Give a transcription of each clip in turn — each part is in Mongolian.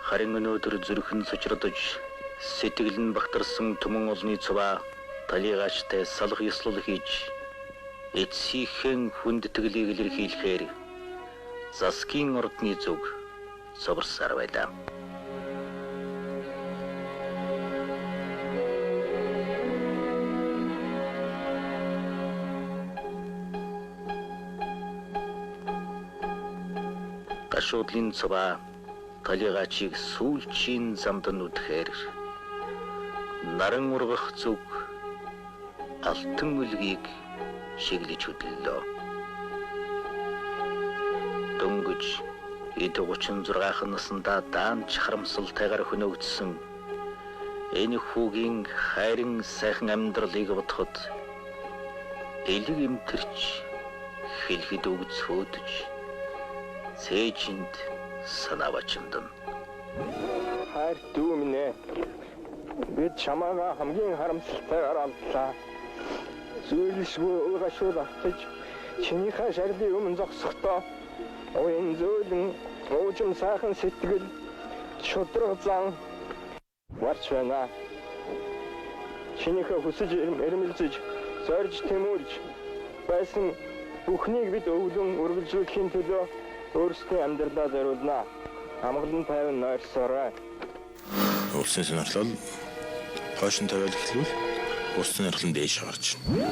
Харин өнөөдөр зүрхэн сочродож сэтгэл нь багтарсан түмэн олны цуваа талигачтай салах ёслол хийж эцсийнхэн хүндэтгэлийг илэрхийлэхээр засгийн ордны зүг соборсаар байлаа. Гашуудлын цуваа талигачийг сүүлчийн замд нь үдэхээр наран ургах зүг алтан үлгийг шиглэж хөдлөлөө. Дөнгөж эд 36 наснда даанч харамсалтайгаар хөнөөгдсөн энэ хүүгийн хайрын сайхан амьдралыг бодоход элэг эмтэрч хэлэхэд өгц хөөдөж цээжинд санаа бачимдан. Хайр дүү минь ээ. Бид чамаага хамгийн харамсалтайгаар алдлаа. Зүйлшгүй угашуул автаж чинийхээ шарлын өмнө зогсохдоо уян зөөлөн уужим сайхан сэтгэл шудраг зан варч байна. Чинийхээ хүсэж эрмэлзэж зорж тэмүүлж байсан бүхнийг бид өвлөн үргэлжлүүлэхийн төлөө өөрсдийн амьдралаа зориулнаа. Амгалан тайван нойрсоорой. Улсын сонирхол хойшин тавиал эхлүүл улсын сонирхол нь дээш гарч байна.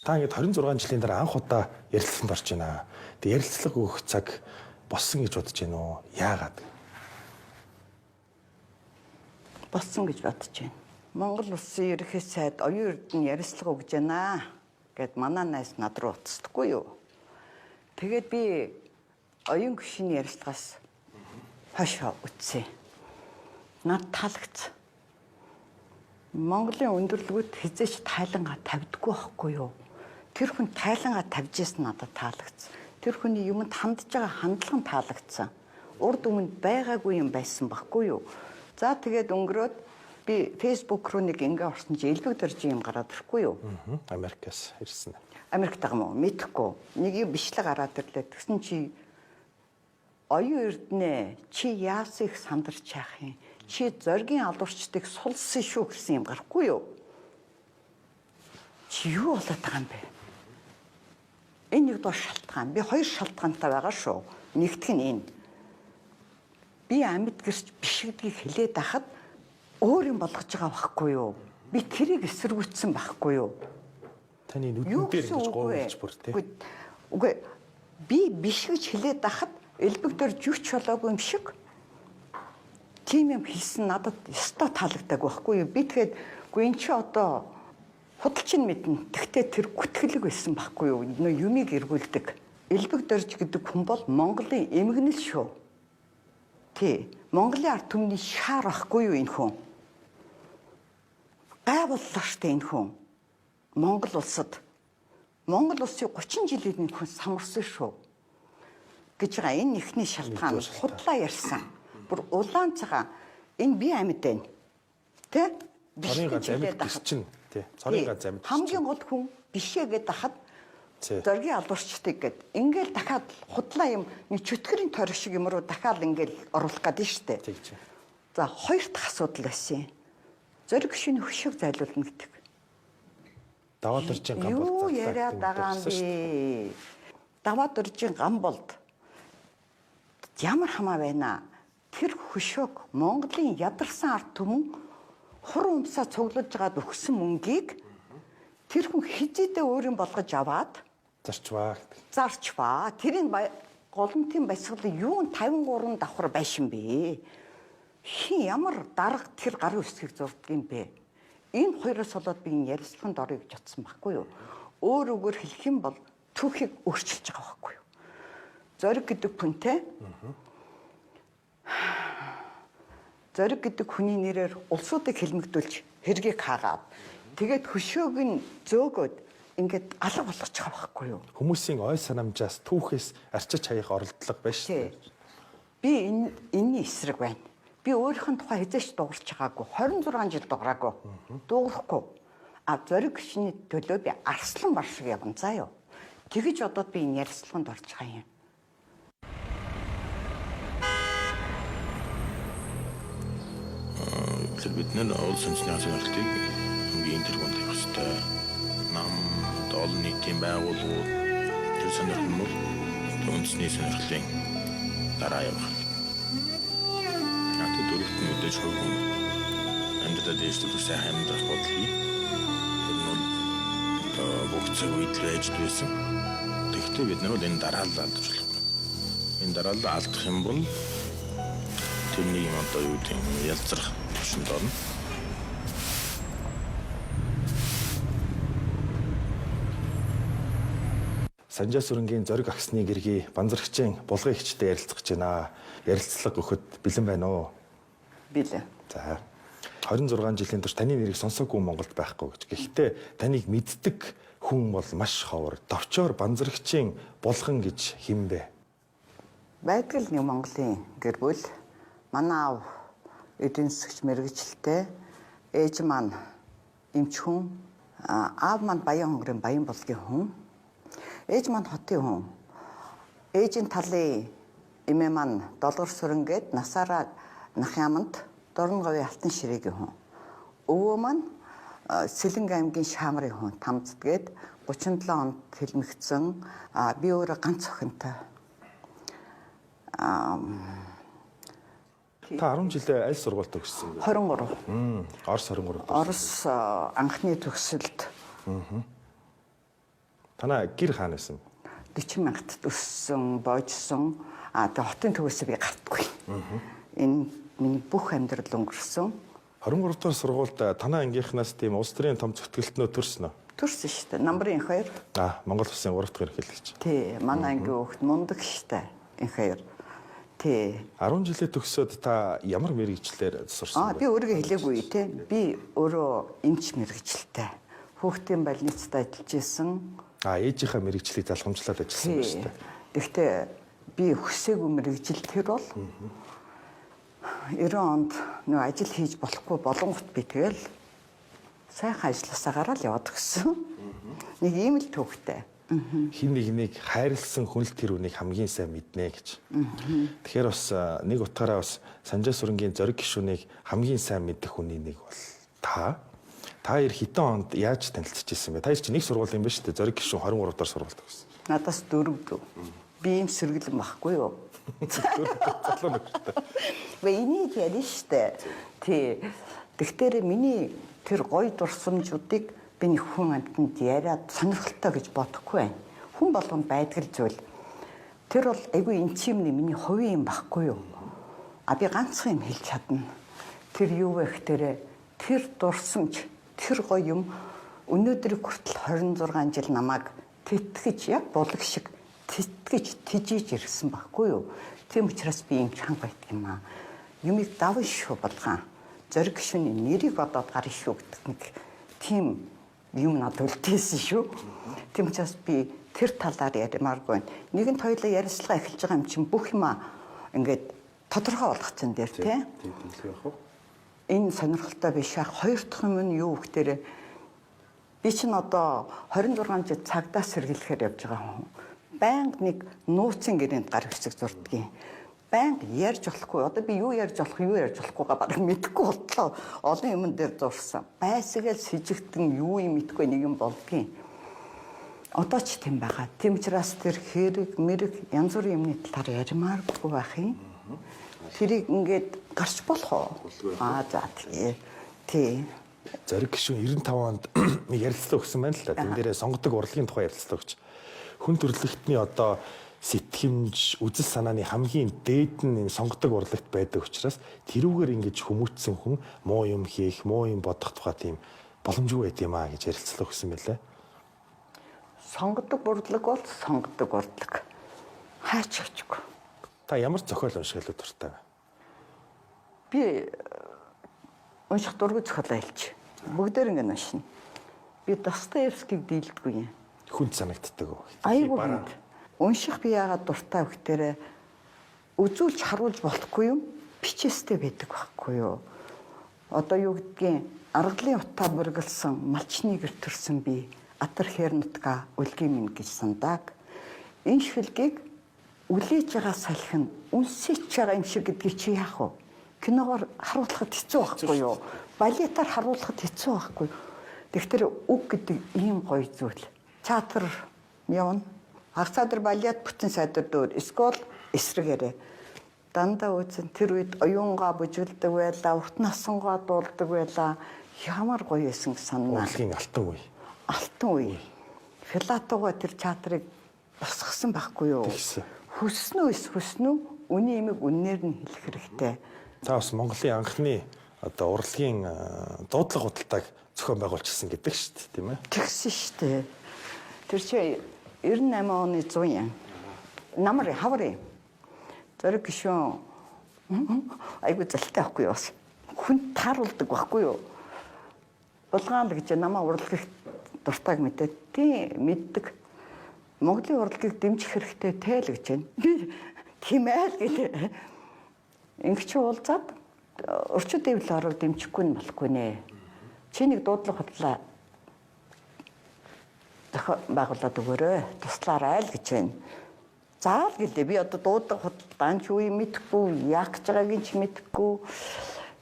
Та ингээд 26 жилийн дараа анх удаа ярилцлаганд орж байна. Тэгээ ярилцлага өгөх цаг болсон гэж бодож байна уу? Яагаад? Болсон гэж бодож байна. Монгол улсын ерөнхий сайд оюун эрдэнэ ярилцлага өгж байна гэд манай найз над руу уцдаггүй юу? Тэгээд би оюун гишүүний ярилцлагаас хашаа үтсэ. Над таалагдсан. Монголын өндөрлөгүүд хизээч тайлангаа тавьдаггүй байхгүй юу? Тэр хүн тайлангаа тавьж ирсэн надад таалагдсан. Тэр хүний юмд хандж байгаа хандлага нь таалагдсан. Урд өмнө байгаагүй юм байсан байхгүй юу? За тэгээд өнгөрөөд би фейсбુક руу нэг ингээ орсон чи элбэг дөрж юм гараад ирэхгүй юу? Америкаас ирсэн. Америкт байгаа мó мэдэхгүй. Нэг юм бичлэг гараад ирлээ. Тэгсэн чи оюун эрдэнэ чи яасан их сандарч яах юм? Чи зоргийн алуурчдыг сулсан шүү гэсэн юм гарахгүй юу? Чи юу болоод байгаа юм бэ? Энэ нэг доо шалтгаан. Би хоёр шалтгаантай байгаа шүү. Нэгдүг нь энэ. Би амьд гэрч бишигдгийг хэлээд байхад өөр юм болгож байгаа байхгүй юу? Би тэрийг эсэргүүцсэн байхгүй юу? Таны нүдэн дээр ингэж гоовлж бүр тий. Үгүй би биш гэж хэлээд байхад элбэг дээр жүч болоогүй юм шиг. Тийм юм хэлсэн надад өстой таалагддаг байхгүй юу? Би тэгээд үгүй эн чи одоо худалч нь мэднэ. Тэгтээ тэр гүтгэлэг байсан байхгүй юу? Нөө юмыг эргүүлдэг. Элбэг дөрж гэдэг хүн бол Монголын эмгэнэл шүү. Тий. Монголын ард түмний шаар байхгүй юу энэ хүн? Гайвууллаа штэ энэ хүн. Монгол улсад Монгол улсын 30 жилийн хүн самарсан шүү. Гэж байгаа энэ ихний шалтгаан худлаа ярьсан. Бүр улаан цагаан энэ би амьд байна. Тэ? Цорын ганц амьд гэж чинь тий. Цорын ганц амьд. Хамгийн гол хүн бишээ гэдээ хахад зоргийн алуурчдаг гэд ингээл дахиад худлаа юм нэг чөтгөрийн тойрог шиг юм руу дахиад ингээл оруулах гэдэг штэ. За хоёр дахь асуудал байсан. Зориг гишүүний хөшөөг зайлуулна гэдэг. Даваа дөржийн гам болт. Юу яриад байгаа юм бэ? Даваа дөржийн гам болт. Ямар хамаа байна? Тэр хөшөөг Монголын ядарсан ард түмэн хур умсаа цуглаж жагаад өгсөн мөнгийг тэр хүн хизээдээ өөрийн болгож аваад зарчваа. Зарчваа. Тэрийн голомтын баясгалын юун 53 давхар байшин бэ? Хин ямар дарга тэр гарын үсгийг зурдаг юм бэ? Энэ хоёроос болоод би энэ ярилцлаганд орё гэж бодсон байхгүй юу? Өөр өгөр хэлэх юм бол түүхийг өөрчилж байгаа байхгүй юу? Зориг гэдэг хүнтэй. Зориг гэдэг хүний нэрээр улсуудыг хэлмэгдүүлж хэргийг хаагаад тэгээд хөшөөг нь зөөгөөд ингээд алга болгож байгаа байхгүй юу? Хүмүүсийн ой санамжаас түүхээс арчиж хаях оролдлого байна шүү. Би энэний эсрэг байна. Би өөрийнх нь тухай хязгаарч дуурч байгаагүй. 26 жил дуураагүй. Дуурахгүй. А зориг гişний төлөө би арслан бар шиг явна заа юу. Тэгэж одоод би энэ ярилцлаганд орж байгаа юм. Тэгэхээр бид нэр улс үндэсний сонирхлыг хамгийн тэргуунд тавих хэрэгтэй. Намд олон нийтийн байгууллагууд тэр сонирхол нь бол үндэсний сонирхлын дараа явах. Надад дөрөвт нь мэдээж хувь хүн амьдралаа дэвшүүлэх сайн амьдрах бодлыг тэр нь бол бүх цаг үед л байж байсан. Тэгэхдээ бид нар бол энэ дараалал алдаж болохгүй. Энэ дараалал алдах юм бол тэрний юм одоо юу гэдэг нь ялцрах тушинд орно. Санжаа сүрэнгийн зориг агсны гэргий банзарагчийн булган ихчтэй ярилцах гэж байна. Ярилцлага өгөхөд бэлэн байна уу? Бэлэн. За. 26 жилийн турш таны нэрийг сонсоогүй Монголд байхгүй гэж. Гэхдээ таныг мэддэг хүн бол маш ховор. Товчоор банзарагчийн булган гэж хэм бэ? Байдгал нэг Монголын гэр бүл манай аав эдийн засагч мэргэжилтэй, ээж маань эмч хүн, аав маань Баян хонгорын Баян булгийн хүн. Ээж маань хотын хүн. Ээжийн талын эмээ маань Долгор сүрэнгээд насаараа нах яманд Дорнговын алтан ширээгийн хүн. Өвөө маань Сэлэнг аймгийн Шаамрын хүн. Тамцдгээд 37 онд хэлмэгдсэн. Би өөрөө ганц охинтой. Та 10 жилээ аль сургуульд төгссөн бэ? 23. Орос 23. Орос анхны төгсөлд Танаа гэр хаана байсан? 40 мянгад өссөн, боожсон. Тэгээ хотын төвөөсөө би гартгүй. Энэ миний бүх амьдрал өнгөрсөн. 23 дахь сургуульд танаа ангийнхнаас тийм улс төрийн том зөвтгөлтнөө төрсөн үү? Төрсөн шүү дээ. Намрын 2. Монгол Улсын 3 дахь ерөнхийлөгч. Тий, манай ангийн хүүхэд мундаг штэ. Энэ 2. Тий. 10 жилээ төгсөөд та ямар мэрэгчлэр сурсан бэ? Би өөрийгөө хэлээгүй тий. Би өөрөө эмч мэрэгчлээ. Хүүхдийн больницад ажиллаж исэн. Ээжийнхээ мэрэгчлийг залгамжлаад ажилласан байна шүү дээ. Гэхдээ би хүсээгүй мэрэгжил тэр бол 90 онд нөө ажил хийж болохгүй болонгот би тэгэл сайхан ажилласаа гараад яваад гисэн. Нэг ийм л төвхтэй. Хин нэгнийг хайрлсан хүн л тэр үнийг хамгийн сайн мэднэ гэж. Тэгэхээр бас нэг утгаараа бас Санжаа сүрэнгийн зориг гишүүнийг хамгийн сайн мэдэх хүний нэг бол та. Та хоёр хитэн онд яаж танилцж ирсэн бэ? Та хоёр чинь нэг сургууль юм ба шүү дээ. Зориг гишүүн 23 дахь сургуульд төгссөн. Надаас 4 дүү. Би юм сэргэлэн байхгүй юу? Залуу нөхөртэй. Энийг ярина штэ. Тий. Тэгтэр миний тэр гоё дурсамжуудыг би нэг хүн амтнд яриад сонирхолтой гэж бодохгүй байна. Хүн болгонд байдаг зүйл. Тэр бол айгүй интимний миний хувийн юм байхгүй юу? Би ганцхан юм хэлж чадна. Тэр юу вэ гэхээр тэр дурсамж, тэр гоё юм өнөөдрийг хүртэл 26 жил намайг тэтгэж яг булаг шиг тэтгэж тижиж ирсэн байхгүй юу? Тийм учраас би юм чанга байдаг юм аа. Юмыг даван шүү болгоо. Зориг гишүүний нэрийг бодоод гарна шүү гэдэг нэг тийм юм надад үлдээсэн шүү. Тийм учраас би тэр талаар ярмааргүй байна. Нэгэнт хоёулаа ярилцлага эхэлж байгаа юм чинь бүх юмаа ингээд тодорхой болгоцсон дээр тий. Энэ сонирхолтой биш яг хоёр дахь юм нь юу гэхээр би чинь одоо 26 жил цагдаа сэргийлэхээр явж байгаа хүн. Байнга нэг нууцын гэрээнд гар хэсэг зурдгийг. Байнга ярьж болохгүй. Одоо би юу ярьж болохгүйгаа бараг мэдэхгүй болтлоо. Олон юмн дээр зурсан. Байсагээл с ิจ гтэн юу юм мэдгүй нэг юм болдгийн. Одоо ч тийм байгаа. Тийм учраас тэр хэрэг, мэрэг янз бүрийн юмны талаар ярмааргүй байх юм. Тэрийг ингээд гарч болох уу? За тий. Зориг гишүүн 95 онд ярилцлага өгсөн байна л да. Тэн дээрээ сонгодог урлагийн тухай ярилцлага өгч. Хүн төрөлхтний одоо сэтгэмж, үзэл санааны хамгийн дээд нь сонгодог урлагт байдаг учраас тэрүүгээр ингэж хүмүүцсэн хүн муу юм хийх, муу юм бодох тухай тийм боломжгүй байт юм аа гэж ярилцлага өгсөн байлаа. Сонгодог урлаг бол сонгодог урлаг. Хаач хачгүй. Та ямар зохиол уншгалууд дуртай вэ? Би унших дургүй зохиолоо хэлж. Бүгдээр ингэ уншина. Би Достоевскийг дийлдэггүй юм. Хүнд санагддаг уу? Айгуу хүнд. Унших би яагаад дуртай вэ гэхээр үзүүлж харуулж болохгүй юм бичээстэй байдаг байхгүй юу? Одоо юу гэдгийг аргалын утаа мөргөлсөн малчны гэр төрсөн би атар хэрнутга үлгийн минь гэж сандаг. Энэ шилгийг үлээж байгаа салхин үнсэж байгаа юм шиг гэдгийг чи яах вэ? киногоор харуулахад хэцүү байхгүй юу? Балетаар харуулахад хэцүү байхгүй юу? Тэгэхээр үг гэдэг ийм гоё зүйл. Театр явна. Хагацаадар балет бүтэн сайдар дөр. Эсвэл эсрэгээрээ. Дандаа үзэн тэр үед оюунгаа бүжгэлдэг байлаа, урт насангаа дуулдаг байлаа. Ямар гоё байсан санаа. Урлагийн алтан үе. Алтан үе. Филатова тэр театрыг босгосон байхгүй юу? Хүснэ үү, хүснэ үү? Үний имийг үнээр нь хэлэх хэрэгтэй. Та бас Монголын анхны одоо урлагийн дуудлага худалдааг зохион байгуулчихсан гэдэг шүү дээ, тийм ээ? Тэгсэн шүү дээ. Тэр чинь 98 оны 100 ян. Намар хавар. Зориг гişүүн. Айгу залтай байхгүй юу? Хүн тааруулдаг байхгүй юу? Булгаан л гэж намаа урлагийг дуртайг мэдээд тий мэддэг. Монголын урлагийг дэмжих хэрэгтэй тэл гэж байна. Би тийм ээ л гэдэг. Ингэж уулзаад орчууд дэвлэл орог дэмжихгүй нь болохгүй нэ. Чи нэг дуудлага худлаа байгуулад өгөөрэй. Туслаарай л гэж байна. Заал гэлээ би одоо дуудлага худалдаан ч үе мэдэхгүй, яах гэж байгааг ч мэдэхгүй.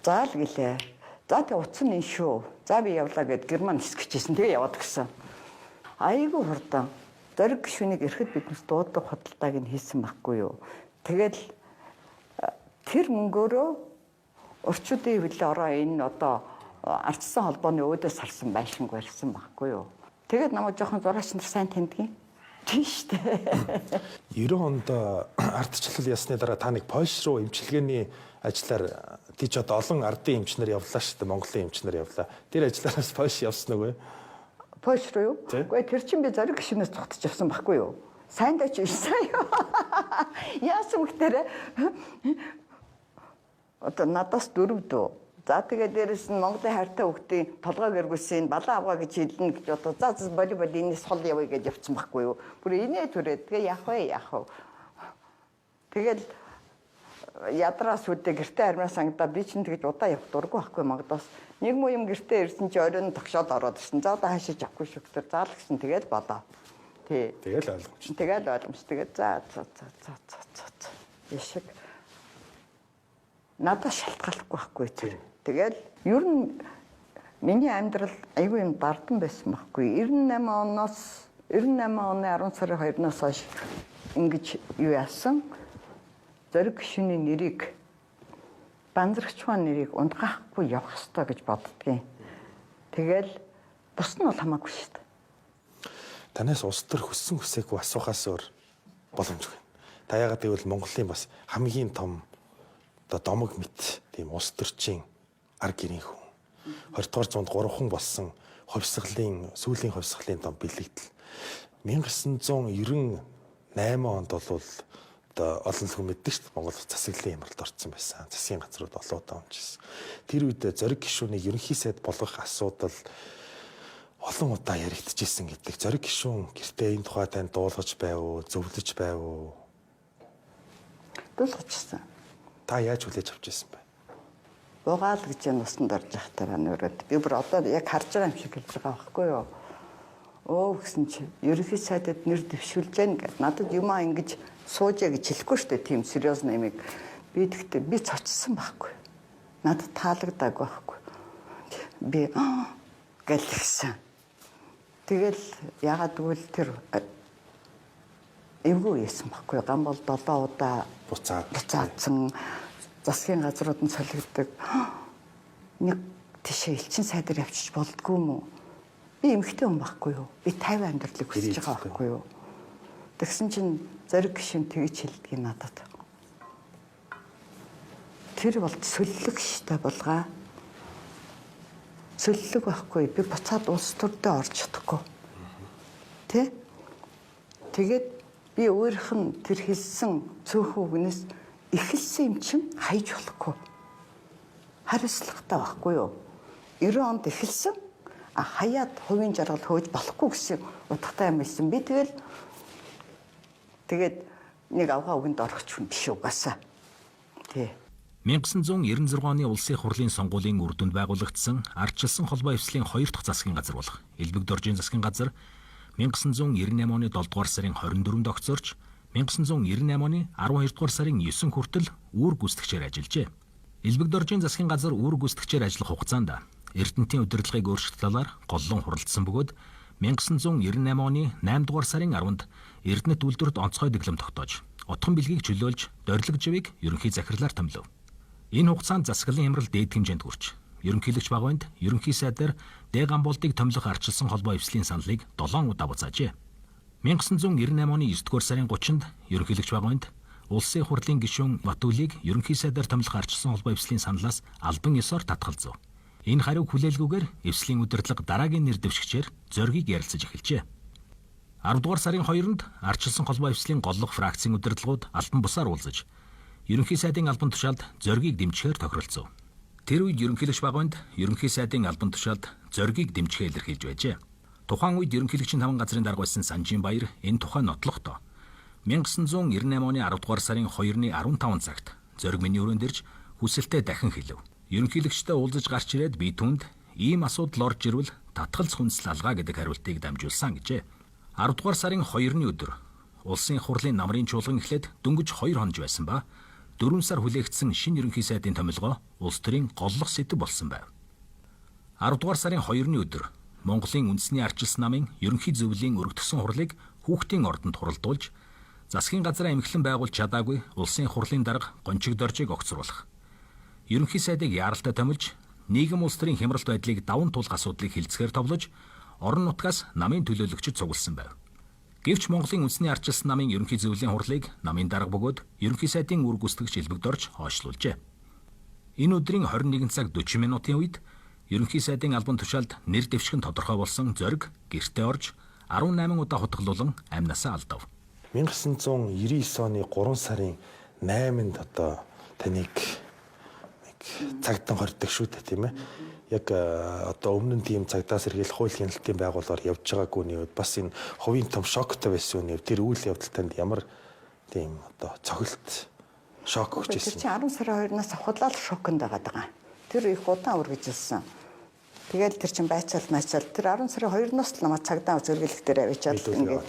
Заал гэлээ. За тэг утсан энэ шүү. За би явлаа гэд герман хэсгэжсэн. Тэгээ яваад гисэн. Айгу хурдан. Зориг гişүнийг ирэхэд биднес дуудлага худалдааг нь хийсэн байхгүй юу. Тэгэл тэр мөнгөөрөө орчуудын хөвлөө ороо энэ одоо ардсан холбооны өөдөөс харсан байшинг барьсан байхгүй юу. Тэгээд намайг жоохон зураач нар сайн таньдгийн. Тийм шүү дээ. 90 онд ардчлал ясны дараа та нэг Польш руу эмчилгээний ажлаар тийч одоо олон ардын эмчнэр явлаа шүү дээ. Монголын эмчнэр явлаа. Тэр ажлаараас Польш явсан уу? Польш руу юу? Гэхдээ тэр чинь би зориг гişүнээс цогтож явсан байхгүй юу? Сайн дайч ирсэн юу? Яасан мөхтөр одоо надаас 4 дөө. За тэгээд дээрэс нь Монголын хайртай хүүхдийн толгойг эргүүлсэн балан авгаа гэж хэлнэ гэж одоо за волейбол энэс хол явъя гэж явцсан байхгүй юу. Бүр инээ түрээ тэгээ яах вэ? Тэгэл ядраас үдэ гэртээ армаа сангада би чинь тэгж удаа явах дурггүй байхгүй Монголоос. Нэг муу юм гэртээ ирсэн чи оройн тогшоод ороод ирсэн. За одоо хаашиж авахгүй шүү гэдэг заал гэсэн тэгэл болоо. Тий. Тэгэл ойлгомжтой. Тэгээд за. Яшиг. Надад шалтгааллахгүй байхгүй тэр. Тэгэл ер нь миний амьдрал айгүй юм дардан байсан байхгүй. 98 оны 10 сарын 2-наас хойш ингэж юу яасан? Зориг гişүний нэрийг банзрагчмаа нэрийг ундгаахгүй явах ёстой гэж боддгийн. Тэгэл бус нь бол хамаагүй шүү дээ. Танаас улс төр хүссэн хүсээгүй асуухаас өөр боломжгүй. Та яагаад гэвэл Монголын бас хамгийн том одоо домог мэт тийм улс төрчийн ар гэрийн хүн. 20 дугаар зуунд 3 хүн болсон сүүлийн хувьсгалын том бэлэгдэл. 1998 онд бол одоо олон хүн мэддэг шүү дээ. Монгол засаглалын ямаралд орсон байсан. Засгийн газрууд олоодаа унжсэн. Тэр үед зориг гişүүнийг ерөнхий сайд болгох асуудал олон удаа яригдчихсэн гэдэг. Зориг гişүүн гэртээ энэ тухай тань дуулгаж байв уу, зөвлөж байв уу? Дуулгажсан. Та яаж хүлээж авч ирсэн бэ? Угаал гэж нусанд орж явахтай байна өрөөд. Би бүр одоо яг харж байгаа юм шиг хэлж байгаа байхгүй юу? Өө гэсэн чи ерөнхий сайдад нэр дэвшүүлж гэн гэд надад юмаа ингэж суужээ гэж хэлэхгүй шүү дээ. Тийм сериус нэмийг би тэгтээ би цочсон байхгүй. Надад таалагдаагүй байхгүй. Би гэлсэн. Тэгэл ягаад гэвэл тэр эвгүй яасан байхгүй. Ган бол 7 удаа буцаадсан засгийн газрууд нь солигддог. Нэг тийшээ элчин сайдаар явчих болдгүй юм уу? Би эмэгтэй хүн байхгүй юу? Би 50 амьдралыг хүсэж байгаа байхгүй юу? Тэгсэн чинь зориг гişүн тэгж хэлдэг надад. Тэр бол сөллөг штэ булгаа. Сөллөг байхгүй. Би буцаад улс төрдөө орж чадахгүй. Тэ? Тэгээд би өөрийнх нь тэр хэлсэн цөөхөн үгнээс эхэлсэн юм чинь хайж болохгүй. Хариуцлагатай байхгүй юу? 90 онд эхэлсэн хаяад хувийн жаргал хөөж болохгүй гэсэн утгатай юм байсан. Би тэгээд нэг авгаа үгэнд орох хүн биш угаасаа. Тий. 1996 оны улсын хурлын сонгуулийн үр дүнд байгуулагдсан ардчилсан холбоо эвслийн 2 дахь засгийн газар болох Элбэг доржийн засгийн газар 1998 оны 7 дугаар сарын 24-нд огцорч 1998 оны 12 дугаар сарын 9 хүртэл үүрэг гүйцэтгэгчээр ажиллажээ. Элбэг доржийн засгийн газар үүрэг гүйцэтгэгчээр ажиллах хугацаанд Эрдэнэтийн удирдлагыг өөрчлөх талаар голлон хуралдсан бөгөөд 1998 оны 8 дугаар сарын 10-нд Эрдэнэт үйлдвэрт онцгой дэглэм тогтоож, утган бэлгийг чөлөөлж, дорилго живийг ерөнхий захирлаар томилов. Энэ хугацаанд засаглалын хямрал дээд хэмжээнд хүрч, ерөнхийлөгч Багуйнд ерөнхий сайдаар Д гамболдыг томилох ардчилсан холбоо эвслийн саналыг 7 удаа буцаажээ. 1998 оны 9 дугаар сарын 30-нд ерөнхийлөгч Багуйнд улсын хурлын гишүүн Батүлийг ерөнхий сайдаар томилох ардчилсан холбоо эвслийн саналаас албан ёсоор татгалзав. Энэ хариуг хүлээлгүйгээр эвслийн удирдлага дараагийн нэр дэвшигчээр зоригийг ярилцаж эхэлжээ. 10 дугаар сарын 2-нд ардчилсан холбоо эвслийн голлох фракцийн удирдлагууд албан бусаар уулзаж, ерөнхий сайдын албан тушаалд зоригийг дэмжихээр тохиролцов. Тэр үед ерөнхийлөгч Багуйнд ерөнхий сайдын албан тушаалд зоригийг дэмжихээ илэрхийлж байжээ. Тухайн үед ерөнхийлөгчийн 5 газрын дарга байсан Санжин Баяр энэ тухай нотлохдоо 1998 оны 10 дугаар сарын 2-ны 15 цагт зориг миний өрөөнд ирж хүсэлтээ дахин хэлв. Ерөнхийлөгчтэй уулзаж гарч ирээд би түнд ийм асуудал орж ирвэл татгалз хүнсэл алгаа гэдэг хариултыг дамжуулсан гэжээ. 10 дугаар сарын 2-ны өдөр улсын хурлын намрын чуулган эхлээд дөнгөж 2 хоног байсан ба 4 сар хүлээгдсэн шинэ ерөнхий сайдын томилгоо улс төрийн голлох сэдэв болсон байв. 10 дугаар сарын 2-ны өдөр Монголын үндэсний ардчилсан намын ерөнхий зөвлөлийн өргөдсөн хурлыг хүүхдийн ордонд хуралдуулж, засгийн газраа эмхлэн байгуулж чадаагүй улсын хурлын дарга Гончиг Доржийг огцруулах, ерөнхий сайдыг яаралтай томилж, нийгэм улс төрийн хямралт байдлыг даван туулах асуудлыг хилцэхээр товлож, орон нутгаас намын төлөөлөгчид цугласан байв. Гэвч Монголын үндэсний ардчилсан намын ерөнхий зөвлөлийн хурлыг намын дарга бөгөөд ерөнхий сайдын үүрэг гүйцэтгэгч Элбэг-дорж хойшлуулжээ. Энэ өдрийн 21 цаг 40 минутын үед ерөнхий сайдын албан тушаалд нэр дэвшгэн тодорхой болсон зориг гэртээ орж 18 удаа хутгалуулан амнасаа алдав. 1999 оны 3 сарын 8-нд одоо таныг цагтан хордог шүү дээ, тийм ээ. Яг одоо өмнө нь тийм цагдаас сэргийлэх хууль хяналтын байгууллагаар явж байгаагүй нь бас энэ хувийн том шоктой байсан үе. Тэр үйл явдал танд ямар тийм одоо цохилт шок өгч ирсэн. Тэр чинь 10 сарын 2-наас худлаа шоконд байгаа даа. Тэр их удаан үргэлжилсэн. Тэгэл тэр чинь байцаал тэр 10 сарын 2-наас л намайг цагдаа зэрэглэх дээр авчиад ингээд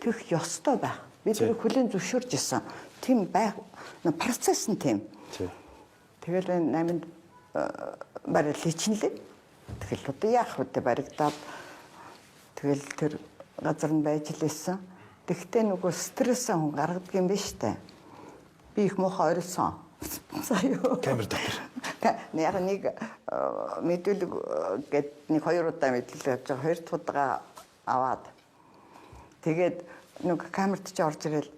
төх ёстой байх. Би тэр хүлэн зөвшөөрж исэн. Тийм байх процесс нь тийм. Тэгэл 8-нд барил хийчихлээ. Тэгэл одоо яах вэ баригдаад тэгэл тэр газар нь байж лээсэн. Тэгтээ нөгөө стрессээ хүн гаргадаг юм биш үү? Би их муухай орилсон. Саяа. Камер дотор. Яг нэг мэдүүлэг гээд нэг 2 удаа мэдүүлэг авч байгаа. 2 удаа аваад тэгээд нэг камерт ч орж ирэл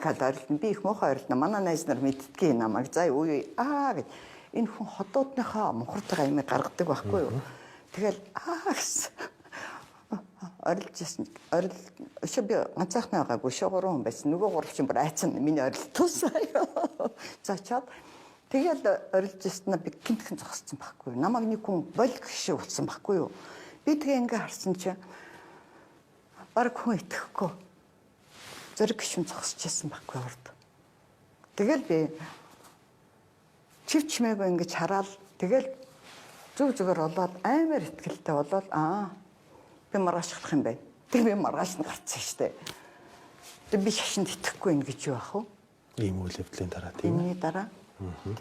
гэд орилно. Би их муухай орилно. Манай найз нар мэддгийг намайг заа үе гэд энэ хүн хотоодныхоо мухартайгаа юм гаргадаг байхгүй юу. Тэгэл гэсэн орилжсэн. Өшөө би ганцаархнаа байгаагүй шүү 3 хүн байсан. Нөгөө 3 чинь бүр айцсан миний орилтуусаа. Зачаад тэгэл орилжсэн би гинтхэн зогссон байхгүй юу. Намайг нэг хүн болг шиг болсон байхгүй юу. Би тэгээ ингээ харсан чинь баг хүн итгэхгүй. Зэрэг гişүн зогсчихсан байхгүй урд. Тэгэл би чивчмээгүй ингэж хараад тэгэл зүгээр болоод амар ихтгэлтэй болоод би маргаашхлах юм байна. Тэг би маргааш нь гарцсан штэ. Тэг би шашинд итгэхгүй юм гэж юу ах вэ? Ийм үйл явдлын дараа тийм үү? Үүний дараа.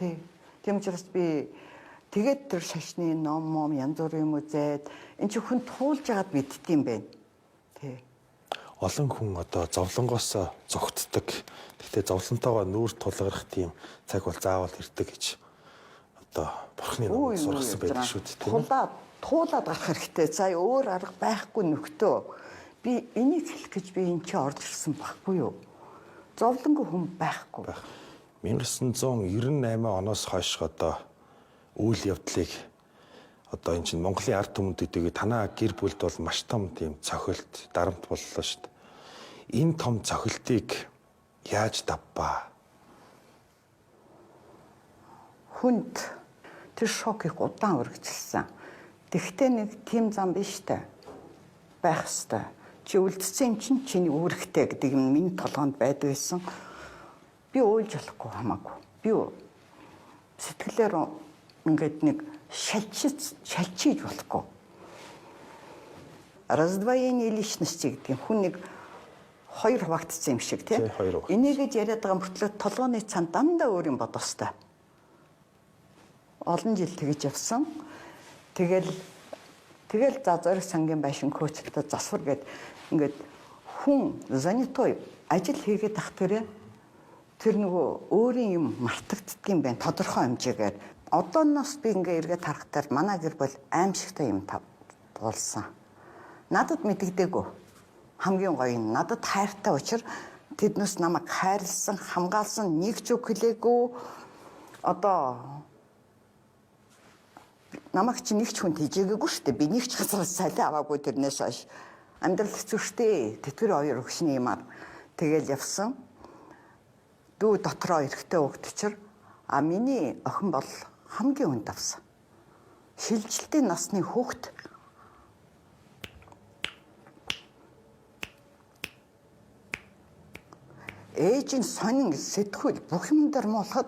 Тий. Тийм учраас би тэгээд тэр шашны ном янз бүрийн юм үзээд эн чинь хүн туулж яагаад мэддэм бэ? Тий. Олон хүн одоо зовлонгоос зогтдог. Гэхдээ зовлонтойгоо нүүр тулгарах тийм цаг бол заавал ирдэг гэж одоо бурхны нэрээр сургасан байдаг шүү дээ. Туулаад гарах хэрэгтэй. Заа өөр арга байхгүй нөхдөө. Би энийг хэлэх гэж би энэ чинь орж ирсэн байхгүй юу? Зовлонгүй хүн байхгүй. 1998 оноос хойш одоо үйл явдлыг одоо энэ чинь Монголын ард түмэдүүдийг танаа гэр бүлд бол маш том тийм цохилт дарамт боллоо шүү дээ. Энэ том цохилтыг яаж давбаа? Хүнд тэр шокыг удаан үргэлжилсэн. Тэгтээ нэг тийм зам биш үү? Байх ёстой. Чи үлдсэн юм чинь чиний үүрэгтэй гэдэг юм миний толгоонд байдаг байсан. Би уйлж болохгүй хамаагүй. Би сэтгэлээр ингээд нэг шалчиж болохгүй. Раздвоение личности гэдэг хүн нэг 2 хуваагдсан юм шиг тийм. Энийгэж яриад байгаа мөртлөө толгооны цан дандаа өөр юм бодох хэвээр. олон жил тэгж явсан. Тэгэл за зориг сангийн байшин коучтой засвар гээд ингээд хүн занятой ажил хийгээд ах тэр нөгөө өөрийн юм мартагддгийм байх тодорхой хэмжээгээр одооноос би ингээ эргээд харахтаар манай гэр бол аимшигтай юм болсон. Надад мэддэггүй. Хамгийн гоё нь надад хайртай учраас тэднээс намайг хайрлсан, хамгаалсан, нэг ч үг хэлээгүй. Одоо намайг чи нэг ч хүн тийжээгээгүй шүү дээ. Би нэг ч газар салиа аваагүй тэрнээс хойш. Амьдрал хэцүү шүү дээ. Тэтгэр хоёр өгшний юмар тэгэл явсан. Дүү дотроо эрэхтэй өгдөгчөр миний охин бол хамгийн хүнд авсан. Шилжилтийн насны хүүхэд ээж нь сонин сэтгүүл бүх юм дээр молоход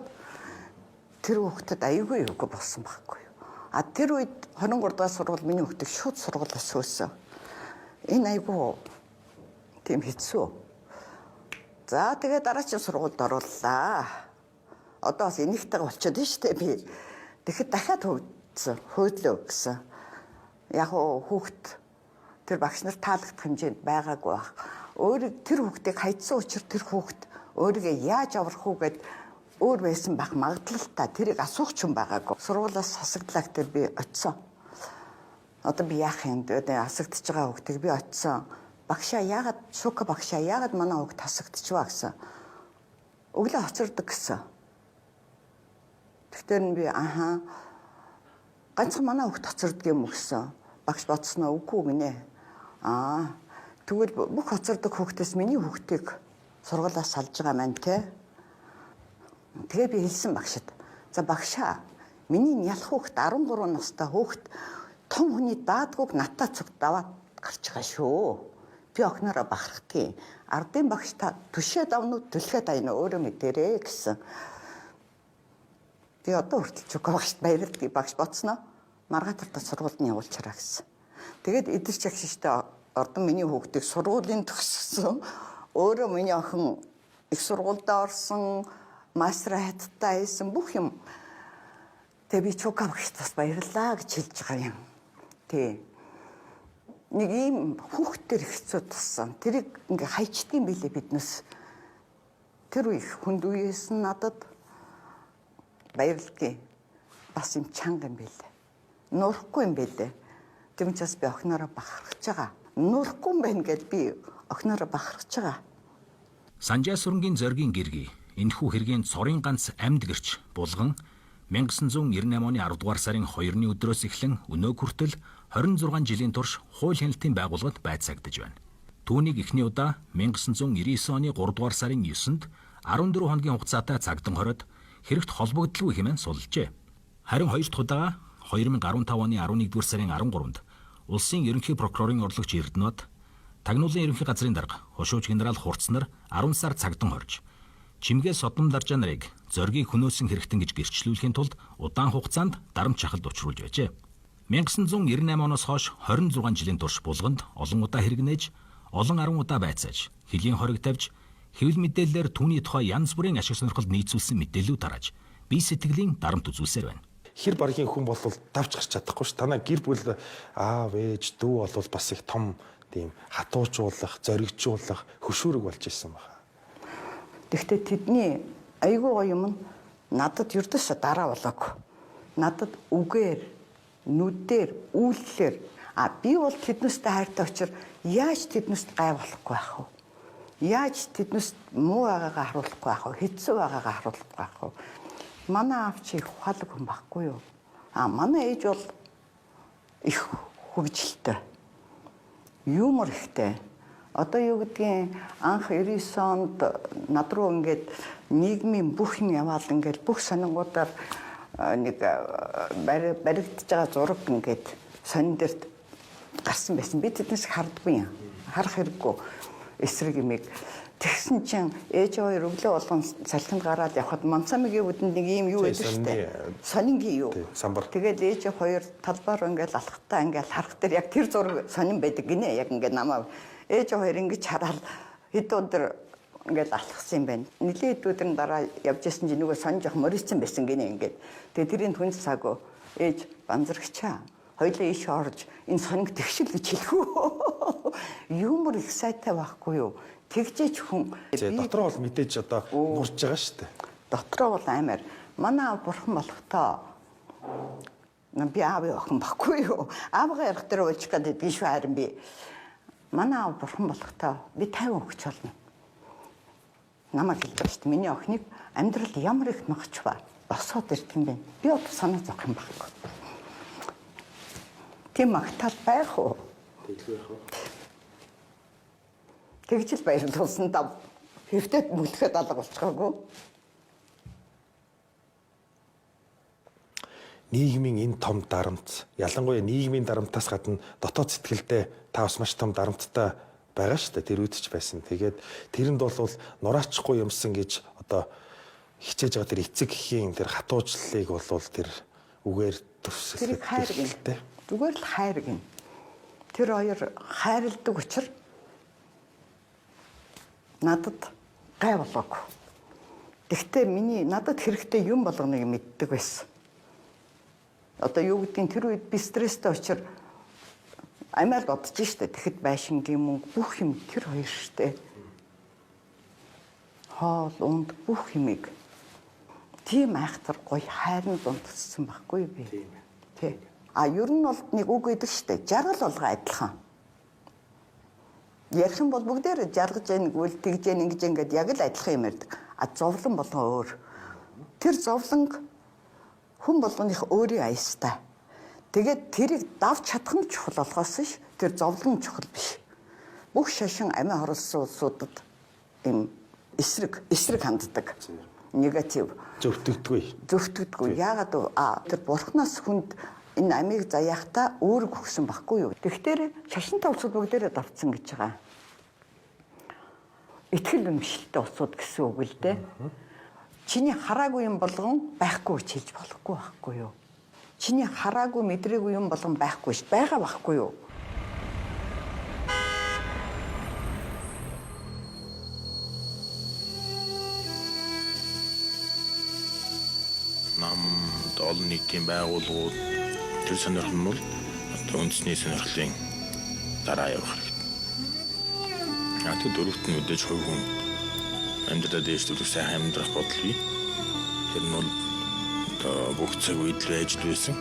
тэр хүүхдэд аюулгүй юу болсон байхгүй юу. Тэр үед 23 дахь сургууль миний хүүхдийг шууд сургуулиас суусан. Энэ аюул тийм хэцүү. За тэгээ дараагийн сургуульд орууллаа. Одоо бас энийхтэй болчиход байна шүү дээ би. Тэгэхэд дахиад хөөдлөө гэсэн. Яг хүүхд тэр багш нар таалагдах хэмжээнд байгаагүй байх. Тэр хүүхдийг хайцсан учраас тэр хүүхд өөрийгөө яаж аврах уу гэд өөр байсан байх магадлалтай. Тэрийг асуух ч юм байгаагүй. Сургуулиас хасагдлаа гэхээр би очисон. Одоо би яах юм бэ? Хасагдж байгаа хүүхдийг би очисон. Шука багшаа яагаад манай хүүхд хасагдчихваа гэсэн. Өглөө хоцордог гэсэн. Тэгэхээр би ганцхан манай хүүхд хоцордог юм гэсэн. Багш бодсноо үгүй гинэ. Тэгвэл бүх хоцордог хүүхдээс миний хүүхдийг сургуулиас салж байгаа маань те. Тэгээ би хэлсэн багшд. За багшаа, миний нялх хүүхд 13 настай хүүхд том хүний даадгүйг натаа цогт даваад гарч байгаа шүү. Би охиноороо бахархдгийг ардын багш та түшээ давнууд түлхээд айна өөрөө мэдэрээ гэсэн. Би одоо хүртэл чука багшд баярлалаа багш бодсноо. Маргаатарт сургуульд нь явуулчаараа гэсэн. Тэгээд эдэрч агшиштай ордон миний хүүхдийг сургуулийн төгссөн. Өөрөө миний охин их сургуульд орсон, мастер хаттай хийсэн бүх юм. Тэгээ би чука багштаас баярлалаа гэж хэлж байгаа юм. Тий. Нэг юм хүүхдээр хэцүү туссан. Тэрийг ингээ хайчдсан билээ биднээс. Тэр үе хүнд үеэс нь надад баярлалаа. Бас юм чанга юм билээ. Нурахгүй юм билээ. Тэгмчээс би охиноороо бахархаж байгаа. Нурахгүй юм байна гэд би охиноороо бахархаж байгаа. Санжаа сүрэнгийн зоригийн гэргий энэхүү хэргийн цорын ганц амьд гэрч булган 1998 оны 10 дугаар сарын 2-ны өдрөөс эхлэн өнөө хүртэл 26 жилийн турш хууль хяналтын байгууллагад байцаагдж байна. Түүнийг эхний удаа 1999 оны 3 дугаар сарын 9-нд 14 хоногийн хугацаатай цагдан хороод хэрэгт холбогдлоо хэмээн сулжээ. Харин хоёр дахь удаа 2015 оны 11 дугаар сарын 13-нд улсын ерөнхий прокурорын орлогч Эрдэнэт Тагнуулын ерөнхий газрын дарга хошууч генерал Хурцнаар 10 сар цагдан хорж чимгээ содон даржаа нарыг зоргийг хөнөөсөн хэрэгтэн гэж гэрчлүүлэхийн тулд удаан хугацаанд дарамт шахалд учруулж байжээ. 1998 оноос хойш 26 жилийн турш булганд олон удаа хэрэгнээж, олон 10 удаа байцааж, хөлийн хориг тавьж, хэвлэл мэдээлэлээр түүний тухай янз бүрийн ашиг сонирхолд нийцүүлсэн мэдээлүүд тарааж, бие сэтгэлийн дарамт үзүүлсээр байна. Хэр баргийн хүн бол давж гарч чадахгүй ш. Танаа гэр бүл аав ээж дүү бол бас их том тийм хатуужуулах, зоригжуулах, хөшүүрэг болж исэн байна. Тэгэхдээ тэдний айгүй гоё юм нь надад ердөөсөө дараа болоогүй. Надад үгээр, нүдээр, үйлдэлээр би бол тэднээстэй хайртай учраас яаж тэднээст гай болохгүй байх вэ? Яаж тэднээст муу байгаагаа харуулахгүй байх вэ? Хэцүү байгаагаа харуулахгүй байх вэ? Манай аав чи их ухаалаг хүн байхгүй юу? Манай ээж бол их хөгжилтэй. Юмор ихтэй. Одоо юу гэдгийг анх 99 онд над руу ингээд нийгмийн бүх юм яваал ингээд бүх сонингуудаар нэг баригдаж байгаа зураг ингээд сонин дээр гарсан байсан. Би тэднээс хардгүй юм. Харах хэрэггүй эсрэг юмыг. Тэгсэн чинь ээж хоёр өглөө болгон салхинд гараад явхад Мансамигийн үдэнд нэг юм юу байдаг шүү дээ. Сонингийн юу. Тэгээд ээж хоёр талбаар ингээд алхахтаа ингээд харах дээр яг тэр зураг сонин байдаг гинэ. Яг ингээд намаа ээж хоёр ингэж хараад хэд өдөр ингээд алхсан юм байна. Нилийн өдрийн дараа явж исэн чинь нөгөө сонж явах морицсан байсан гинэ ингээд. Тэгээ тэрийн түн цагөө ээж банзрагчаа. Хоёлаа иш орж энэ сониг тэгшил гэж хэлэх үү? Юмор их сайтай байхгүй юу? Тэгжээч хүн Дотроо бол мэдээж одоо нурж байгаа шүү дээ. дотроо бол амар. Манай аав бурхан болохтоо би аав охин баггүй юу? Аавгаа ярих дээр уулзах гэдэг биш харин би. Манай аав бурхан болохтоо би 50 өгч болно. Намайг хэлдэг шүү дээ. Миний охиныг амьдрал ямар их ногч ба босоод ирдэг юм бэ? Би одоо санаа зовх юм баггүй. Тийм магтаал байх уу? Тэгж л баярлуулсан даа. Хэвтээд мөлтөхөд алга болчихоогүй. Нийгмийн энэ том дарамт, ялангуяа нийгмийн дарамтаас гадна дотоод сэтгэлдээ та бас маш том дарамттай байгаа шүү дээ. Тэр үүдч байсан. Тэгээд тэрэнд бол нураачгүй юмсан гэж одоо хичээж байгаа тэр эцэг гэхийн тэр хатуужлалыг бол тэр үгээр тэрийг хайр гэнэ. Зүгээр л хайр гэнэ. Тэр хоёр хайрладаг учраас надад гай болоогүй. Гэхдээ надад хэрэгтэй юм болгоныг мэддэг байсан. Одоо юу гэдгийг тэр үед би стресстэй учраас амиа л бодож штэ. Тэгэхэд байшингийн мөнгө бүх юм тэр хоёр штэ. Хоол, унд бүх юмыг тийм айхтар гоё хайрын дундсан байхгүй би. Тий. Ер нь бол нэг үг гэдэг штэ. Жаргал болгоо адилхан. Ярих юм бол бүгдээр жаргаж яаг үл тэгж яаг ингэж ингээд яг л адилхан юм ярьдаг. Зовлон болгоо өөр. Тэр зовлонг хүн болгоных өөрийн аястай. Тэгээд тэрийг давж чадах нь чухал болохоос ш тэр зовлон чухал биш. Бүх шашин амиа хорлсон улсуудад им эсрэг ханддаг. Негатив. Зөвтгдөггүй. Яагаад тэр бурхнаас хүнд энэ амийг заяахта өөрөг өгсөн байхгүй юу? Тэгэхээр шашинтай улсууд бүгдээрээ давцсан гэж байгаа. Итгэл үнэмшилтэй улсууд гэсэн үг л дээ. Чиний хараагүй юм болгон байхгүй гэж хэлж болохгүй юу? Чиний хараагүй мэдрээгүй юм болгон байхгүй ш байгаа байхгүй юу? Намд олон нийтийн байгууллагууд тэр сонирхол нь бол одоо үндэсний сонирхлын дараа явах хэрэгтэй. Тэр дөрөвт нь үдэж хувь хүн амьдралаа дэвшүүлэх сайн амьдрах бодол бий. Тэр нь бол одоо бүх цаг үед л байж дүйсэн.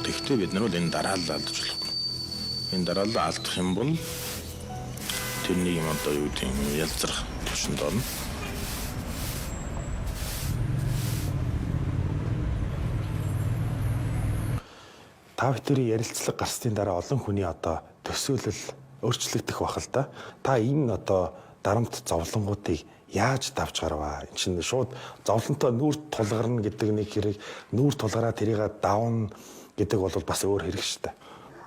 Тэгэхдээ бид нар бол энэ дараалал алдаж болохгүй. Энэ дараалал алдах юм бол тэрний юм одоо юу гэдэг нь ялцрах тушинд орно. Та бүхний ярилцлага гарсны дараа олон хүний одоо төсөөлөл өөрчлөгдөх бах л да. Та энэ одоо дарамт зовлонгуудыг яаж давж гарваа? Энд чинь шууд зовлонтой нүүр тулгарна гэдэг нэг хэрэг, нүүр тулгараа тэрийг давна гэдэг бол бас өөр хэрэг шүү дээ.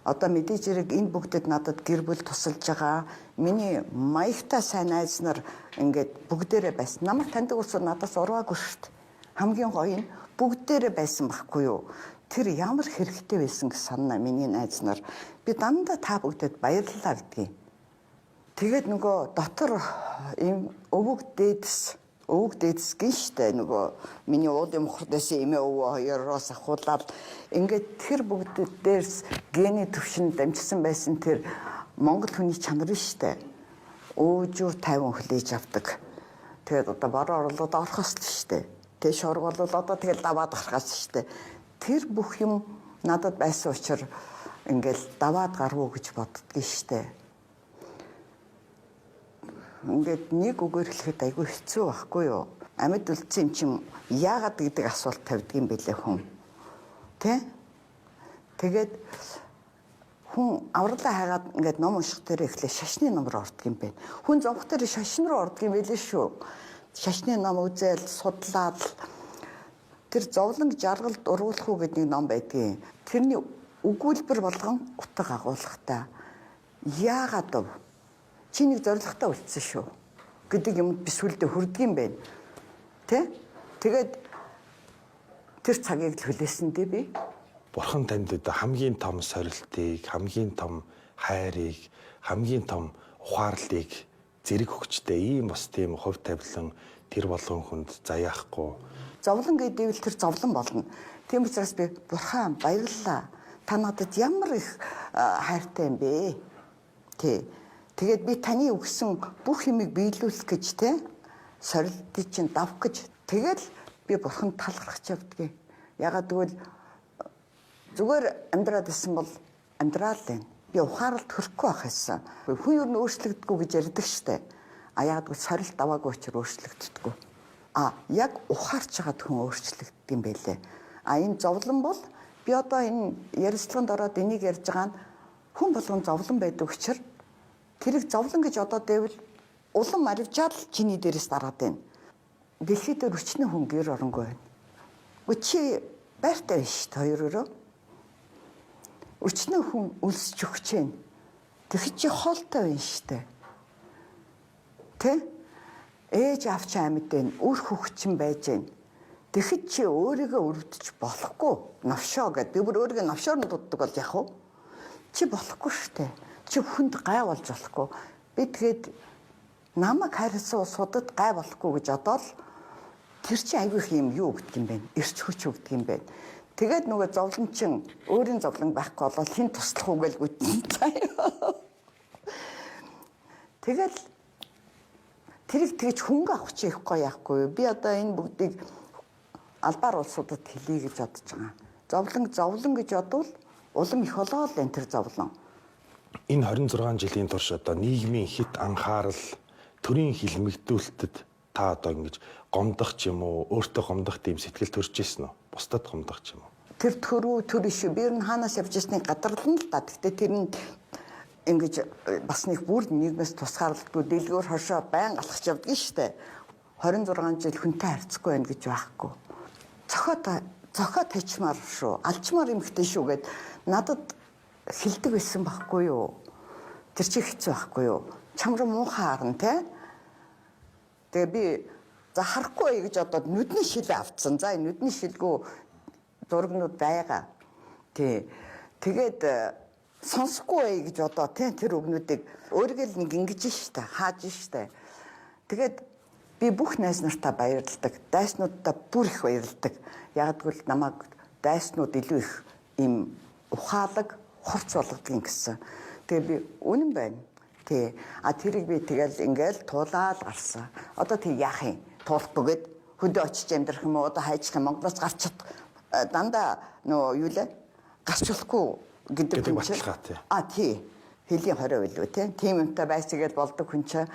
Одоо мэдээж хэрэг энэ бүгдэд надад гэр бүл тусалж байгаа. Миний маягтай сайн найз нар ингээд бүгдээрээ байсан. Намайг таньдаг улсууд надаас урваагүй шүү дээ. Хамгийн гоё нь бүгдээрээ байсан байхгүй юу? Тэр ямар хэрэгтэй байсан гэж санана миний найз нар. Би дандаа та бүгдэд баярлалаа гэдгийг. Тэгээд нөгөө дотор ийм өвөг дээдэс гин штэ нөгөө миний уудын мохордоос эмээ өвөө хоёроос ахуулаад ингээд тэр бүгдээрс гений төвшин дамжсан байсан тэр монгол хүний чанар штэ. Өөжөө 50 хүлээж авдаг. Тэгээд одоо бороо орлоод орхоос л штэ. Тэ шорг бол одоо тэгэл даваад гарахаас штэ. Тэр бүх юм надад байсан учраас ингээл даваад гарвуу гэж боддгийг штэ. Ингээд нэг үгээр хэлэхэд айгүй хэцүү байхгүй юу? Амьд үлдсэн юм чим яагаад гэдэг асуулт тавьдаг юм бэлээ хүн. Тэ? Тэгээд хүн авралаа хайгаад ингээд ном унших дээр эхлээ шашны ном руу ордог юм байна. Хүн зовх дээр шашин руу ордог юм байлээ шүү. Шашны ном үзэл, судлаад тэр зовлон жаргалд ургуулах уу гэдэг ном байдгийн. Тэрний өгүүлбэр болгон утга агуулгатай. Яагаад вэ? Чи нэг зоригтой үлдсэн шүү гэдэг юмд би сүлдө хүрдэг юм байна. Тэ? Тэгээд тэр цагийг л хүлээсэн дээ би. Бурхан танд хамгийн том сорилтыг, хамгийн том хайрыг, хамгийн том ухаарлыг зэрэг хөгчтэй ийм бас тийм хувь тавилан тэр болгон хүнд заяахгүй. Зовлон гэдэг тэр зовлон болно. Тийм учраас би бурхан баярлалаа. Та надад ямар их хайртай юм бэ? Тэгээд би таны өгсөн бүх юмыг биелүүлэх гэж сорилтыг чинь давх гэж тэгэл би бурханд талархаж явдгийг. Ягаад гэвэл зүгээр амьдраад исэн бол амьдрал байна. Би ухаарлт хөрөхгүй байх юмсан. Хүн юу н өөрчлөгддөггүй гэж ярьдаг штэ. Ягаад гэвэл сорилт даваагүй учраас өөрчлөгддөггүй. Яг ухаарч байгаад хүн өөрчлөгддөг юм байлээ. Энэ зовлон бол би одоо энэ ярилцлаганд ороод энийг ярьж байгаа нь хүн болгон зовлон байдаг учраас тэрийг зовлон гэж одоо дэвэл улам марвжаал чиний дээрээс дараад байна. Дэлхийд дээр өчнөө хүн гэр оронгүй байна. Чи байртай байна шүү дээ хоёроо. Өчнөө хүн өлсөж өгч байна. Тэгэхэд чи хоолтой байна шүү дээ. Ээж авч амьд байна. Үр хөвгчин байж байна. Тэгэхэд чи өөрийгөө өрөвдөж болохгүй. Навшоо гэдэг. Би бүр өөрийгөө навшоор нь дууддаг бол яах вэ? Чи болохгүй шүү дээ. Чи хүнд гай болж болохгүй. Би тэгээд намайг хайрласан улсуудад гай болохгүй гэж бодоод тэр чи аягүй их юм юу гэдэг юм бэ? Эрч хүч өгдөг юм бэ? Тэгээд нөгөө зовлон чин өөрийн зовлон байхгүй болол хин туслах уу гэлгүй. Тэгэл тэрийг тэгж хөнгө авах чи ихгүй яахгүй. Би одоо энэ бүгдийг албаар улсуудад хэлье гэж бодож байгаа. Зовлон гэж бодвол улам их болоо л энэ тэр зовлон. Энэ 26 жилийн турш одоо нийгмийн хит анхаарал төрийн хилмигдүүлэлтэд та одоо ингэж гомдох ч юм уу, өөртөө гомдох тийм сэтгэл төрж ирсэн үү? Бусдад гомдох ч юм уу? Тэр төр ишүү би ер нь хаанаас явж ирснийг гадарлан л да. Гэхдээ тэр нь ингэж бас нэг бүр нийгмээс тусгаарлалгүй дэлгүүр хошоо байн алхаж явдаг штэ. 26 жил хүнтэй харьцахгүй байх гэж байхгүй. Цохоо тачмаар шүү. Алчмаар юмхтэй шүү гэд надад хэлдэг байсан байхгүй юу? Тэр чи хэцүү байхгүй юу? Чамруу муухай харна те. Тэгээ би харахгүй гэж одоо нүдний шилээ авцсан. За энэ нүдний шилгүү зургнууд байгаа. Тэгээд сонсохгүй гэж одоо тэр өгнүүдийг өөргөө л нэг ингэж штэ хааж штэ. Тэгээд би бүх найз нартаа баярлдаг. Дайснуудаа бүр их баярлдаг. Яг гэвэл намайг дайснууд илүү их им ухаалаг хурц болгодгийн гэсэн. Тэгээ би үнэн байна. Тэрийг би тэгэл ингээл туулаад гарсан. Одоо тэг яах юм? Туулах бөгөөд хөдөө очиж амьдрах юм уу? Одоо хайчих юм Монголоос гарч дандаа нөө юу лээ? Гарч болохгүй гэдэг юм чинь. Хэлийн 20 билүү тийм юмтай байсгээл болдог хүн чинь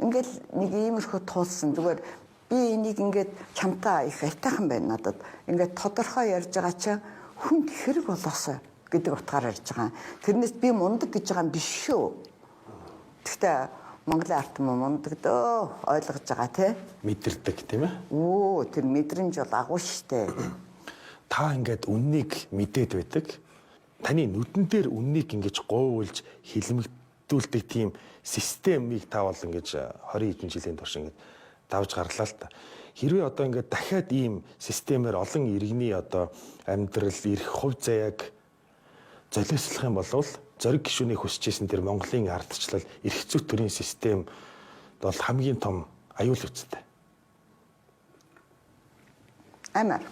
ингээл нэг иймэрхүү туулсан зүгээр би энийг ингээд чамтаа их айтайхан байна надад. Ингээд тодорхой ярьж байгаа чинь хүн хэрэг болоосоо гэдэг утгаар ярьж байгаа. Тэрнээс би мундаг гэж байгаа юм биш шүү. Гэхдээ Монголын ард юм мундаг дөө ойлгож байгаа мэдэрдэг тийм ээ. Тэр мэдрэмж бол агуу штэ. Та ингээд үннийг мэдээд байдаг. Таны нүдэн дээр үннийг ингэж гоовуулж хилмигдүүлдэг тийм системийг та бол ингэж 20 хэдэн жилийн турш ингэж давж гарлаа л та. Хэрвээ одоо ингээд дахиад ийм системээр олон иргэний одоо амьдрал, эрх, хувь заяаг золиослох юм бол зориг гишүүний хүсчээсэн тэр Монголын ардчлал, эрх зүйн төрийн систем бол хамгийн том аюул үүстэй. Амар.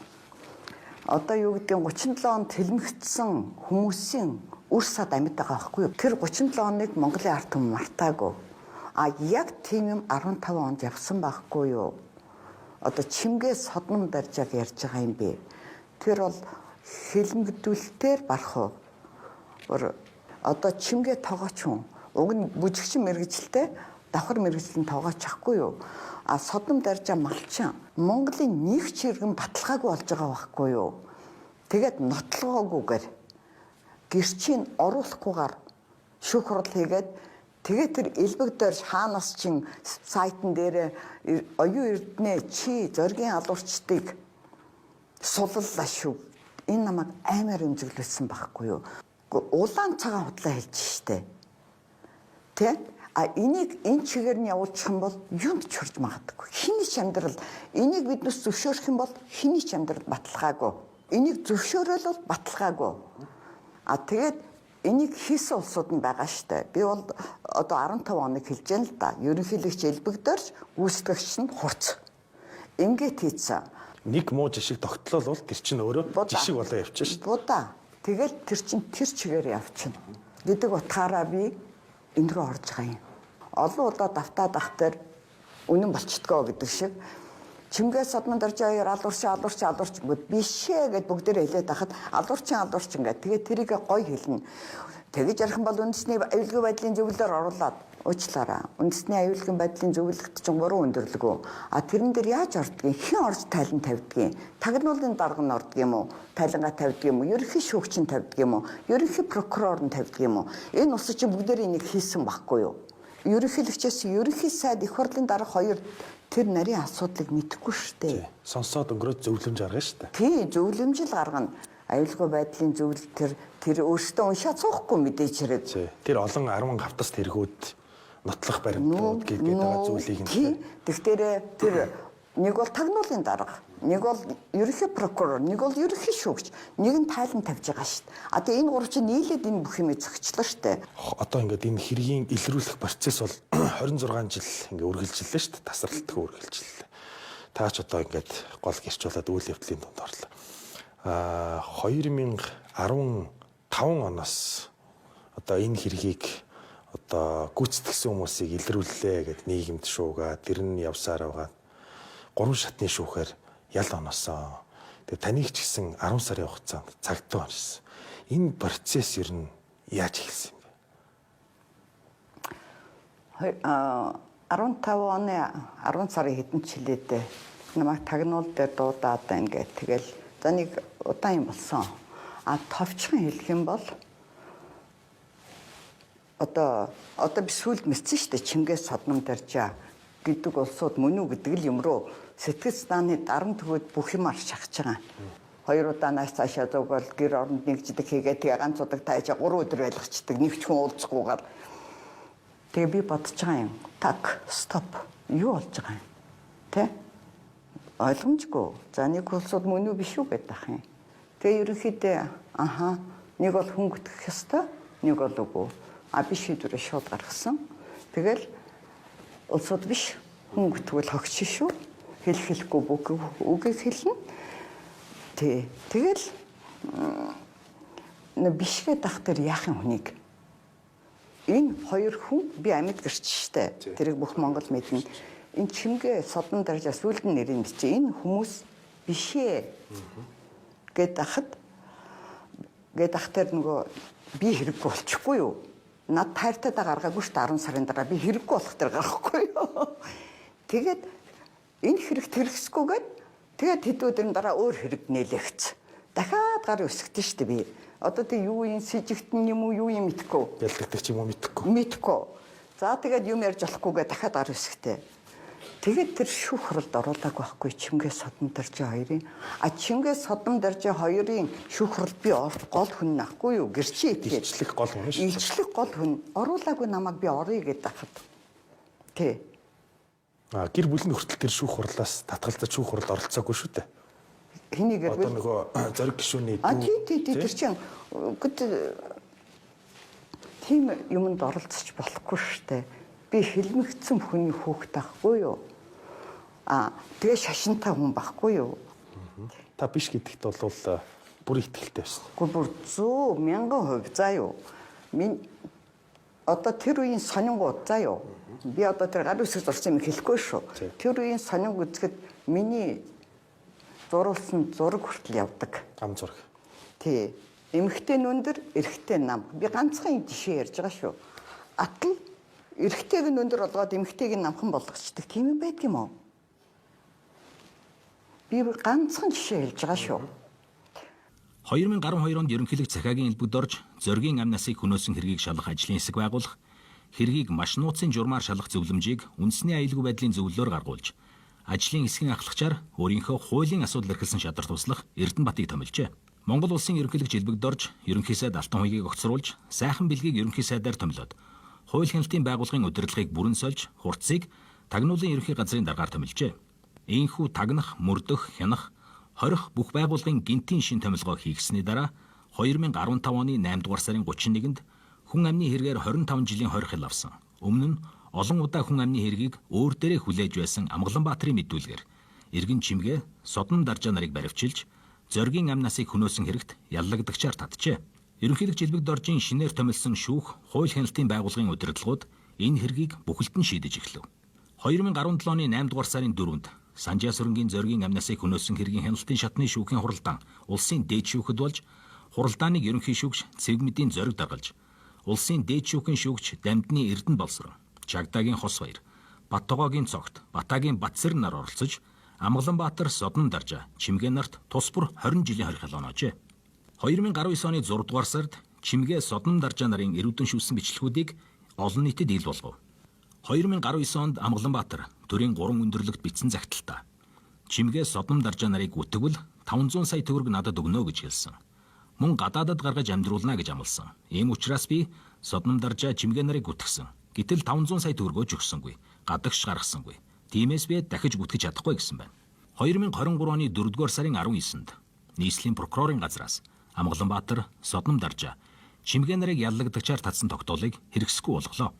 Одоо юу гэдгийг 37 онд хэлмэгдсэн хүмүүсийн үр сад амьд байгаа байхгүй юу? Тэр 37 оныг Монголын ард түмэн мартаагүй. Яг тийм юм 15 онд явсан байхгүй юу? Одоо чимгээ содном даржааг ярьж байгаа юм бэ. Тэр бол хэлмэгдүүлэлтээр барах уу? Одоо чимгээ тоогооч хүн. Уг нь бүжигчин мэргэжилтэй давхар мэргэжлийн тоогооч ахгүй юу? Содном даржаа малчин. Монголын нэг ч иргэн баталгаагүй болж байгаа байхгүй юу? Тэгээд нотлогоогүйгээр гэрчийн оруулахгүйгээр шүүх хурал хийгээд тэгээд тэр элбэг дээр хаанаас чин сайтн дээр оюун эрдэнэ чи зоригийн алуурчдыг суллаа шүү. Энэ намайг амар өмзөглөсөн байхгүй юу? Улаан цагаан худлаа хэлж штэ. Энийг энэ чигээр нь явуулчих юм бол юунд ч хүрч магадгүй. Хиний ч амьдрал энийг биднээс зөвшөөрөх юм бол хиний ч амьдрал баталгаагүй. Энийг зөвшөөрөл бол баталгаагүй. Тэгээд энийг хийсэн улсууд нь байгаа штэ. Би бол одоо 15 хоног хэлж яана л да. Ерөнхийлөгч элбэгдэрч гүйцэтгэгч нь хурц. Ингээд хийцэн. Нэг муу жишг тогтлол бол тэр чинь өөрөө жишг болоо явчихна шүү дээ. Будаа. Тэгэл тэр чинь тэр чигээр явчихна. Гэдэг утгаараа би энэ рүү орж байгаа юм. Олон удаа давтаад ахтар үнэн болчтгоо гэдэг шиг Чингис Содмон Даржи хоёр алуурч гэд бишээ гэд бүгдээрээ хэлээд ахад алуурч ингээд тэгээд тэрийг гой хэлнэ. Тэгэж ярих юм бол үндэсний аюулгүй байдлын зөвлөлөөр оруулаад уучлаарай. Үндэсний аюулгүй байдлын зөвлөлт чинь 3 өндөрлөгөө. А тэрэн дээр яаж ордгийг, хэн орж тайлан тавьдгийг, тагнуулын дарга нь ордг юм уу, тайлангаа тавьдг юм уу, ерөнхий шүүгч нь тавьдг юм уу, ерөнхий прокурор нь тавьдг юм уу. Энэ ус чинь бүгдээрээ энийг хийсэн байхгүй юу? Ерөнхийлөгчөөс ерөнхий сайд их хурлын дарга хоёр тэр нарийн асуудлыг мэдэхгүй шүү дээ. Сонсоод өнгөрөөд зөвлөмж гаргана шүү дээ. Тий, зөвлөмж л гаргана. Аюулгүй байдлын зөвлөлт тэр өөртөө уншаад суухгүй мэдээж хэрэг. Тэр олон 10 хавтас тэргүүд нотлох баримтууд гэдэг байгаа зүйлийг нь. Тэгэхээр тэр нэг бол тагнуулын дарга, нэг бол ерөнхий прокурор, нэг бол ерөнхий шүүгч, нэг нь тайлан тавьж байгаа шүү дээ. А тэгээ энэ гурав чинь нийлээд энэ бүх юм зохичлоо шүү дээ. Одоо ингээд энэ хэргийн илрүүлэх процесс бол 26 жил ингээд үргэлжиллээ шүү дээ. Тасралтгүй үргэлжиллээ. Таач одоо ингээд гол гэрчүүлээд үйл явдлын донд орлоо. 2015 оноос одоо энэ хэргийг одоо гүйцэтгсэн хүмүүсийг илрүүллээ гэд нийгэмд шуугаад тэр нь явсаар байгаа. 3 шатны шүүхээр ял оноосоо. Тэгээ таныг ч гэсэн 10 сарын хугацаанд цагтаа онсон. Энэ процесс ер нь яаж эхэлсэн юм бэ? 15 оны 10 сарын хэдэн жилдээ намайг тагнуул дээр дуудаад ингээд тэгэл за нэг удаан юм болсон. А товчхон хэлэх юм бол одоо би сүлд мэдсэн шүү дээ. Чингис Содмон Даржи гэдэг улсууд мөн үү гэдэг л юм руу сэтгэл санааны дарамт төгөөд бүх юмар шахаж байгаа. 2 удаа нааш цаашаа зугал гэр оронд нэгждэг хийгээ тэгээ ганц удаг тааж 3 өдөр байлгачдаг нэг ч хүн уулзахгүйгээр тэгээ би бодож байгаа юм. Так, стоп. Юу болж байгаа юм? Тэ? Ойлгомжгүй. За нэг улсууд мөн үү биш үү гэдэг ах юм. Тэгээ ерөнхийдөө нэг бол хөнгөдөх ёстой, нэг бол үгүй. Би шийдвэрээ шууд гаргасан. Тэгэл улсууд биш хөнгөтгөл хогч шүү. Хэлэхгүй үгийг хэлнэ. Тэгэл бишгээ дахтар яах юм хүнийг. Энэ хоёр хүн би амьд гэрч штэ. Тэрийг бүх Монгол мэднэ. Энэ Чингис Содмон Даржи сүлдэн нэрийн чи энэ хүмүүс бишээ гэд ахтар нөгөө би хэрэггүй болчихгүй юу? Над тайртайдаа гаргаагүй шүү дээ 10 сарын дараа би хэрэггүй болох тэр гарахгүй юу? Тэгээд энэ хэрэгт хэрэгсгүйгээд тэгээд хэд өдрийн дараа өөр хэрэг нээлэгц. Дахиад гар өсгдөн шүү дээ би. Одоо тэг юу юм сэжигтэн юм уу юу юм мэдэхгүй. Ялдагдаг ч юм уу мэдэхгүй. Мэдэхгүй. За тэгээд юм ярьж болохгүйгээ дахиад гар өсгтээ. Тэгээд тэр шүүх хуралд оруулаагүй байхгүй Чингис Содмон Даржи хоёрын. Чингис Содмон Даржи хоёрын шүүх хуралд би гол хүн нахгүй юу? Гэрчээ ичлэх гол хүн шүү. Ичлэх гол хүн оруулаагүй намайг би оръё гэдэг хахад. Тэ. Гэр бүлийн хүртэл тэр шүүх хурлаас татгалзаж шүүх хуралд оролцоогүй шүү дээ. Хэнийг одоо нөгөө зориг гишүүний тий тэр чинь тийм юмд оролцож болохгүй шүү дээ. Би хэлмэгцэн хүний хүүхэд байхгүй юу? Тэгээ шашинтай хүн байхгүй юу? Та биш гэдэгт бол бүр ихтэй байсан. Гэхдээ бүр 100,000% заа юу. Одоо тэр үеийн сонингууд заа юу. Би одоо тэр гар үсгэж орсон юм хэлэхгүй шүү. Тэр үеийн сонинг үзэхэд миний зуруулсан зураг хүртэл явдаг. Ам зураг. Тий. Эмэгтэй нүндэр, эрэгтэй нам. Би ганцхан жишээ ярьж байгаа шүү. Атал эрэгтэйг нь өндөр болгоод эмэгтэйг нь намхан болгочдөг. Тийм юм байдаг юм уу? Би ганцхан жишээ хэлж байгаа шүү. 2012 онд ерөнхийлөгч захаагийн элбэгд орж зоргийн ам насыг хөнөөсөн хэргийг шалгах ажлын хэсэг байгуулах, хэргийг маш нууцын журмаар шалгах зөвлөмжийг үндэсний аюулгүй байдлын зөвлөлөөр гаргуулж, ажлын хэсгийн ахлагчаар өөрийнхөө хуулийн асуудал эрхэлсэн шадарт туслах Эрдэнэбатыг томилжээ. Монгол улсын ерөнхийлөгч элбэгд орж ерөнхий сайд Алтан хуйгийг огцруулж, сайхан бэлгийг ерөнхий сайдаар томилоод, хууль хяналтын байгууллагын удирдлагыг бүрэн сольж, хурцыг тагнуулын ерөнхий газрын даргаар томилжээ. Ийхүү тагнах, мөрдөх, хянах, хорих бүх байгууллагын гинтийн шин томилгоо хийгсэний дараа 2015 оны 8 дугаар сарын 31-нд хүн амны хэрэгээр 25 жилийн хорих хэл авсан. Өмнө нь олон удаа хүн амны хэргийг өөр дээрээ хүлээж байсан Амгаланбаатарын мэдүүлгээр эргэн чимгээ Содон Даржаа нарыг баривчилж зоргийн ам насыг хөнөөсөн хэрэгт яллагдагчаар татжээ. Ерөнхийлөгч Элбэг Доржийн шинээр томилсон шүүх хууль хяналтын байгууллагын удирдлагууд энэ хэргийг бүхэлдэн шийдэж эхлэв. 2017 оны 8 дугаар сарын 4-нд Санжаа сүрэнгийн зоргийн ам насыг хөнөөсөн хэргийн хяналтын шатны шүүхийн хуралдаан улсын дээд шүүхэд болж хуралдааныг ерөнхий шүүгч Цэвгмэдийн зориг даргалж улсын дээд шүүхийн шүүгч Дамдны Эрдэнэ Боловсрон, Чагдагийн Хосбаяр, Баттогоогийн Цогт, Батагийн Батсэр нар оролцож Амгаланбаатар Содон Даржаа чимгээ нарт тус бүр 20 жилийн хорих хэл оноожээ. 2019 оны 6 дугаар сард чимгээ Содон Даржаа нарын эрүүдэн шүүсэн бичлэгүүдийг олон нийтэд ил болгов. 2019 онд Амгаланбаатар төрийн 3 өндөрлөгт бичсэн загталтаа чимгээ Содон Даржаа нарыг үтгвэл 500 сая төгрөг надад өгнө гэж хэлсэн. Мөн гадаадад гаргаж амьдруулна гэж амласан. Ийм учраас би Содон Даржаа чимгээ нарыг үтгсэн. Гэтэл 500 сая төгрөгөө ч өгсөнгүй. Гадагш гаргасангүй. Тиймээс би дахиж бүтгэж чадахгүй гэсэн байна. 2023 оны 4 дугаар сарын 19-нд нийслэлийн прокурорын газраас Амгаланбаатар Содон Даржаа чимгээ нарыг яллагдагчаар татсан тогтоолыг хэрэгсэхгүй болголоо.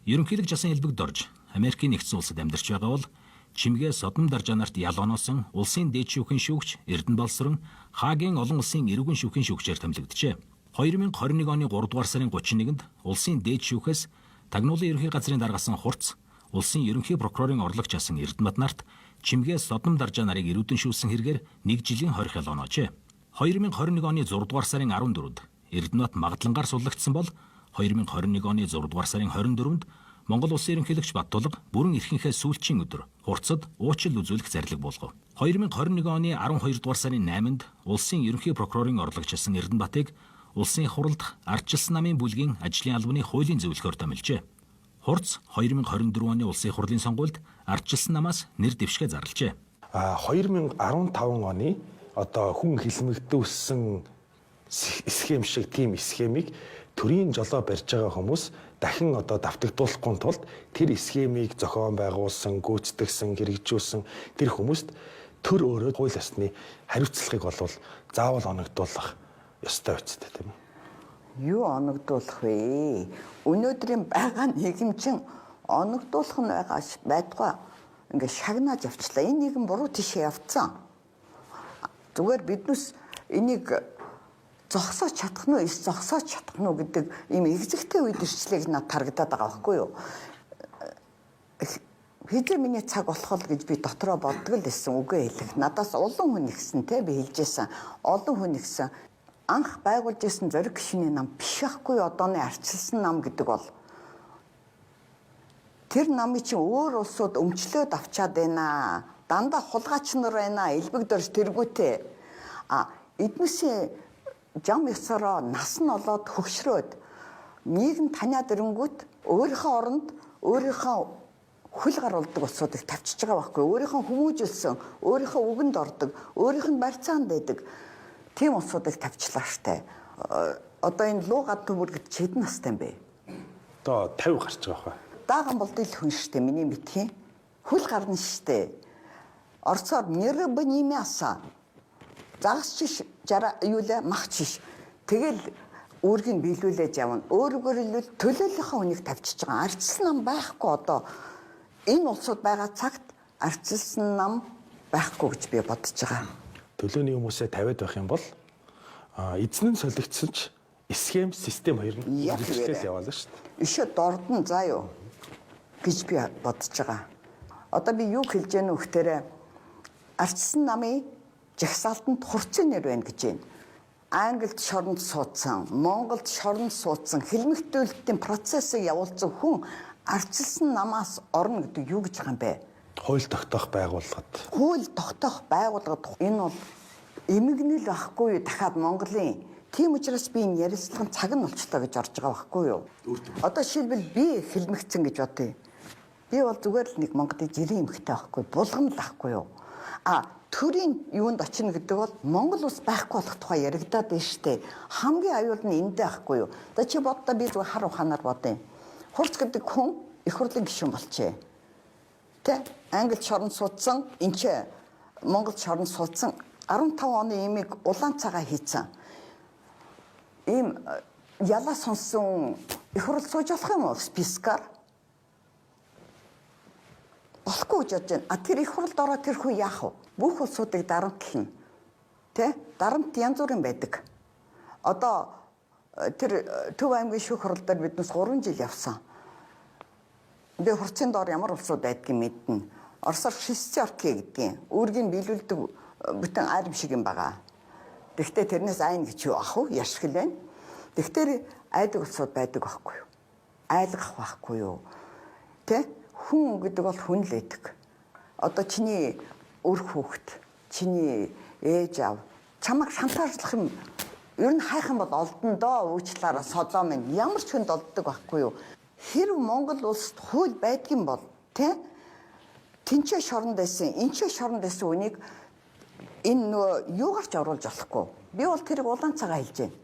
Ерөнхийлөгч Асан Элбэг Дорж Америкийн нэгдсэн улсад амьдарч байгаа бол чимгээ Содон Даржаа нарт ял оноосон улсын дээд шүүхийн шүүгч Эрдэнэ Боловсрон Хаагийн олон улсын эрүүгийн шүүхийн шүүгчээр томилогджээ. 2021 оны 3 дугаар сарын 31-нд улсын дээд шүүхээс Тагнуулын ерөнхий газрын даргасан хурц улсын ерөнхий прокурорын орлогч асан Эрдэнэбат нарт чимгээ Содон Даржаа нарыг эрүүдэн шүүсэн хэрэгээр 1 жилийн хорих хэл оноожээ. 2021 оны 6 дугаар сарын 14-нд Эрдэнэбат магадлангаар суллагдсан бол 2021 оны 6 дугаар сарын 24-нд Монгол Улсын ерөнхийлөгч Баттулга бүрэн эрхийнхээ сүүлчийн өдөр хурцад уучлал үзүүлэх зарлиг болгов. 2021 оны 12 дугаар сарын 8-нд улсын ерөнхий прокурорын орлогч асан Эрдэнэбатыг улсын хуралд ардчилсан намын бүлгийн ажлын албаны хуулийн зөвлөхөөр томилжээ. Хурц 2024 оны улсын хурлын сонгуульд ардчилсан намаас нэр дэвшгээ зарлжээ. 2015 оны одоо хүн хэлмэгдүүлсэн схем шиг тийм схемийг төрийн жолоо барьж байгаа хүмүүс дахин одоо давтагдуулахгүй тулд тэр схемийг зохион байгуулсан, гүйцэтгэсэн, хэрэгжүүлсэн тэр хүмүүст төр өөрөө хууль ёсны хариуцлагыг болвол заавал оногдуулах ёстой үстэй тийм үү? Юу оногдуулах вэ? Өнөөдрийн байгаа нийгэм чинь оногдуулах нь байдгаа ингээд шагнаад явчлаа. Энэ нийгэм буруу тийшээ явцсан. Зүгээр биднес энийг зогсоож чадах нь уу, зогсоож чадах нь уу гэдэг ийм экзэгтэй үед ирчлээг надад харагдаад байгаа байхгүй юу? Хэзээ миний цаг болох л гэж би дотроо боддог л байсан үгээ хэлэх. Надаас олон хүн ихсэн те би хэлжсэн. Олон хүн ихсэн. Анх байгуулж исэн зориг гишүүний нам биш байхгүй одооны ардчилсан нам гэдэг бол тэр намыг чинь өөр улсууд өмчлөөд авчаад байна. Дандаа хулгайч нар байна. Элбэг Дорж тэргүүтээ. Эднээсээ жам ёсороо нас нь олоод хөгшрөөд нийгэм таниад ирэнгүүт өөрийнхөө оронд өөрийнхөө хөл гаруулдаг улсуудыг тавьчихж байгаа байхгүй. Өөрийнхөө хүмүүжүүлсэн, өөрийнхөө үгэнд ордог, өөрийнх нь барьцаанд байдаг тийм улсуудыг тавьчлаа штэ. Одоо энэ луу гад төмөр гэж хэдэн настай юм бэ? Одоо 50 гарч байгаа хаа. Дааган болдол хүн штэ миний мэдхийн. Хөл гарна штэ. Орцоор нэр бнимяса. Загасч юу лээ махчиш. Тэгэл үүргийг биелүүлээж явна. Өөрөөр хэлбэл төлөөлийнхөө хүнийг тавьчихж байгаа. Ардчилсан нам байхгүй одоо. Энэ улсууд байгаа цагт ардчилсан нам байхгүй гэж би бодож байгаа. Төлөөний хүмүүсээ тавиад байх юм бол эзэн нь солигдсон ч схем систем хоёр нь хэрэгжлээс яваалаа шүү дээ. Ишээ дордон заа юу гэж би бодож байгаа. Одоо би юу хэлж яах вэ гэхээр ардчилсан намын жагсаалтанд хурцын нэр байна гэж байна. Англид шоронд суудсан, Монголд шоронд суудсан, хэлмэгтүүлэлтийн процессыг явуулсан хүн ардчилсан намаас орно гэдэг юу гэж байгаа юм бэ? Хууль тогтоох байгууллагад. Хууль тогтоох байгууллагад энэ бол эмгэнэл байхгүй дахиад Монголын. Тийм учраас би энэ ярилцлагын цаг нь болчлоо гэж орж байгаа байхгүй юу? Одоо жишээлбэл би хэлмэгцэн гэж бодъё. Би бол зүгээр л нэг Монголын жирийн эмэгтэй байхгүй, булган л байхгүй юу? Төрийн юунд очино гэдэг бол Монгол улс байхгүй болох тухай яригадаад байна штэ. Хамгийн аюул нь эндээ байхгүй юу? Одоо чи боддоо би зүгээр хар ухаанаар бодъё. Хурц гэдэг хүн их хурлын гишүүн болчээ. Тэ Англид шоронд суудсан, Монголд шоронд суудсан 15 оны имийг улаан цагаа хийцэн. ийм ялаа сонсон их хурл сууж болох юм уу спискаар? Болохгүй гэж бодож байна. Тэр их хурлд ороод тэр хүн яах вэ? Бүх улсуудыг дарамтлна. Тэ? Дарамт янз бүрийн байдаг. Одоо тэр Төв аймгийн шүүх хурал дээр биднээс 3 жил явсан. Би хурцын доор ямар улсууд байдгийг мэднэ. Оросоор шестерки гэдгийг үүргийг биелүүлдэг бүтэн арим шиг юм байгаа. Тэгвэл тэрнээс айн гэж юу ах вэ? Яшгил байна. Тэгэхээр айдаг улсууд байдаг байхгүй юу? Айлгах байхгүй юу? Тэ? Хүн гэдэг бол хүн л байдаг. Одоо чиний өр хүүхэд, чиний ээж аав чамайг шантаажлах юм ер нь хайх юм бол олдно доо уучлаараа Содом нь ямар ч хүнд олддог байхгүй юу? Хэрв Монгол улсад хууль байдгийн бол тэ тэнцээ шоронд байсан, энчээ шоронд байсан үнийг энэ нөгөө юугаар ч оруулж болохгүй. Би бол тэрийг улаан цагаа хэлж байна.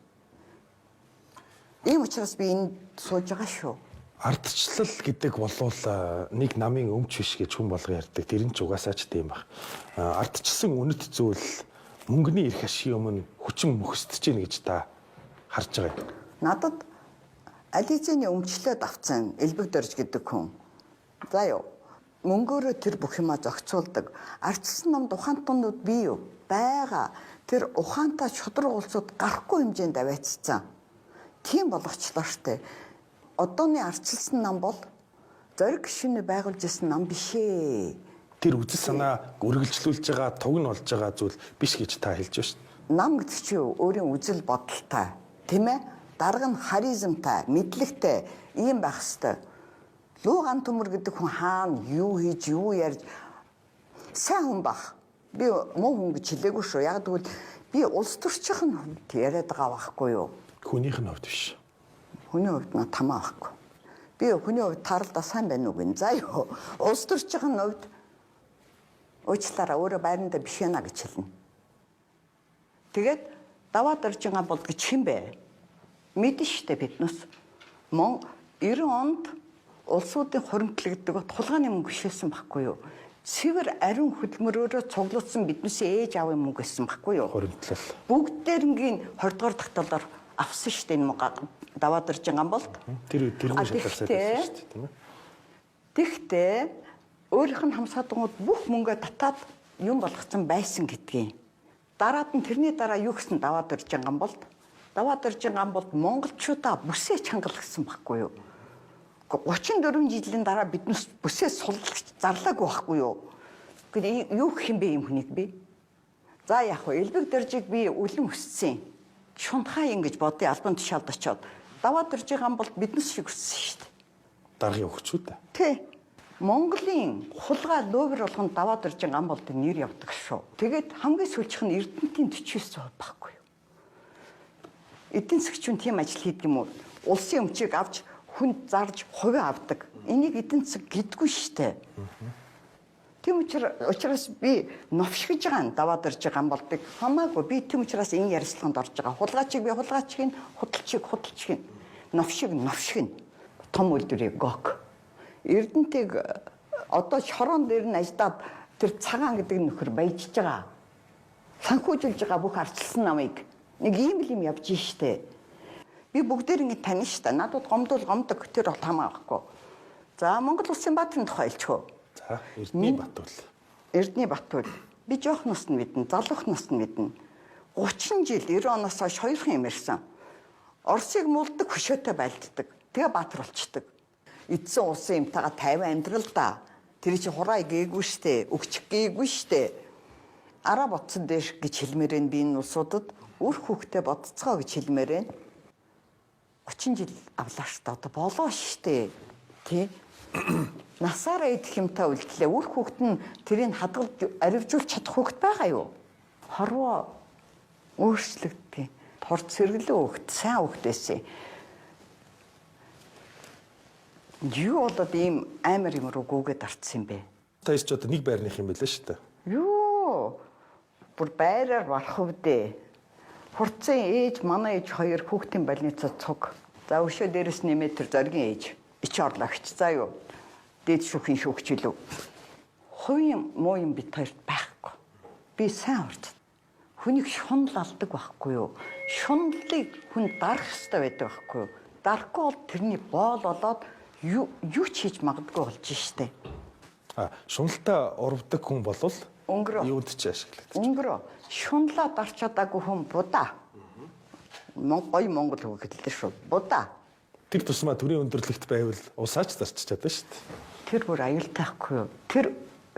Ийм учраас би энд сууж байгаа шүү. Ардчлал гэдэг болвол нэг намын өмч биш гэж хүн болго ярьдаг. Тэр нь ч угаасаа ч тийм баг. Ардчсан үнэт зүйл мөнгөний эрх ашигын өмнө хүчин мөхсдөж гин гэж та харж байгаа юм. Надад Ализений өмчлөөд авцсан Элбэг Дорж гэдэг хүн. За юу. Мөнгөөрөө тэр бүх юмаа зохицуулдаг. Ардчсан намд ухаантнууд бий юу? Бага. Тэр ухаантай шудраг улсууд гарахгүй хэмжээнд аваацсан. Тийм болгочлоо штэ. Одооны ардчилсан нам бол зориг гишүүний байгуулж ирсэн нам биш ээ. Тэр үзэл санаа үргэлжлүүлж байгаа, туг нь болж байгаа зүйл биш гэж та хэлж байна шүү дээ. Нам гэдэг чинь өөрийн үзэл бодолтой, тийм ээ? Дарга нь харизмтай, мэдлэгтэй ийм байх хэвээр. Луу ган төмөр гэдэг хүн хаана юу хийж, юу ярьж сайн хүн бах. Би муу хүн гэж хэлээгүй шүү. Яг тэгвэл би улс төрчийн хувьд яриад байгаа байхгүй юу? Хүнийх нь хувьд биш. Хүний хувьд на тамаа байхгүй. Би хүний хувьд таралдаа сайн байна уу гин. За юу. Улс төрчийн хувьд уучлаараа өөрөө байранда биш яана гэж хэлнэ. Тэгээд даваа дөржингаа бол гэж хэм бэ? Мэдэн штэ биднес. 90 онд улсуудын хуримтлагддаг тулгааны мөнгө гişсэн байхгүй юу? Цэвэр ариун хөдөлмөрөөрөө цуглуулсан биднээсээ ээж аавын мөнгө гэсэн байхгүй юу? Хуримтлал. Бүгдээрнгийн 20 дугаар тогтоолоор авсан штэ энэ даваа дөржингаа бол. Тэр мөн шалтгаалсан байсан шүү дээ, тийм ээ. Тэгтээ өөрийнх нь хамсаадгууд бүх мөнгөө татаад юм болгоцсон байсан гэдгийг. Дараад нь тэрний дараа юу гэсэн даваа дөржингаа бол даваа дөржингаа бол монголчуудаа бүсээ чангалгасан байхгүй юу? 34 жилийн дараа биднээс бүсээ суллагч зарлаагүй байхгүй юу? Гэхдээ юу гэх юм бэ юм хүнийг би? За яг хөө Элбэг Доржийг би үлэн өссөн. Шунтхаа ингэж бодъё албан тушаалд очиод даваа дөржингаа бол биднээс шиг өссөн шүү дээ. Даргын өгчүүд. Тий. Монголын хулгай ловер болгон даваа дөржин ам болд нэр явдаг шүү. Тэгээд хамгийн сүүлчийнх нь Эрдэнэтийн 49% байхгүй юу? Эдийн засгчид тийм ажил хийдэг юм уу? Улсын өмчийг авч хүнд зарж хувь авдаг. Энийг эдийн засаг гэдгүй штэ. Тийм учраас би новшгиж байгаа даваа дөржин ам болдыг хамаагүй би тийм учраас энэ ярилцлаганд орж байгаа. Хулгайчийг би хулгайчийг, худалчийг новшиг том үйлдвэрийг гок. Эрдэнтийг одоо шорон дээр нь аждаад тэр цагаан гэдэг нөхөр баяжж байгаа. Санхүүжүүлж байгаа бүх ардчилсан намыг нэг ийм л юм явж штэ. Би бүгдээр ингэ тань штэ. Надад гомдог тэр бол хамаахгүй. За Монгол улсын баатрын тухай хэлчихв. За Эрдэнэ Батуул. Эрдэнэ Батуул. Би жоохноос нь мэднэ, залуухноос нь мэднэ. 30 жил 90 оноос хойш хоёрхан юм ярьсан. Оросыг мулдаг, хөшөөтэй байлддаг. Тэгээ баатар болчдөг. Эдсэн улсын юмтайгаа 50 амьдрал да. Тэр чи хураа гээгүй штэ, өгчих гээгүй штэ. Араа ботсон дээр гэж хэлмээрэн би энэ улсуудад үр хүүхдээ бодцгоо гэж хэлмээрэн. 30 жил авлаа штэ. Одоо болоо штэ. Тэ? Насаараа идэх юмтай үлдлээ. Үр хүүхд нь тэрийг хадгалж аривжуулж чадах хүүхд байгаа юу? Хорвоо өөрчлөгддөг. Торд сэргэлэн хүүхд, сайн хүүхд байсан. Юу болоод ийм амар юм руу гүгээд арцсан юм бэ? Та ч одоо нэг байрных юм байлаа шүү дээ. Юу? Бүр байраар барах үдээ. Хурцын ээж, манай ээж хоёр хүүхдийн больницад цуг. За өшөө дээрээс нэмээд тэр зоргийн ээж. Ич орлогч. За юу? Дээд шүүхийн шүүгч илүү. Хувийн муу юм бит хоёрт байхгүй. Би сайн урд. Хүнийг шунал алдаг байхгүй юу? шуналлыг хүн дарах хэрэгтэй байдаг байхгүй юу? Дарахгүй бол тэрний боол болоод юу ч хийж магадгүй болж штэ. Шуналтаа урвдаг хүн болвол Өнгөрөө. юуд ч ашигладаг. Өнгөрөө шунлаа дарч чадаагүй хүн будаа. Гоё монгол үг хэллээ шүү. Будаа. Тэр тусмаа төрийн өндөрлөгт байвал усаач зарч чадсан шүү дээ. Тэр бүр аюултай байхгүй юу? Тэр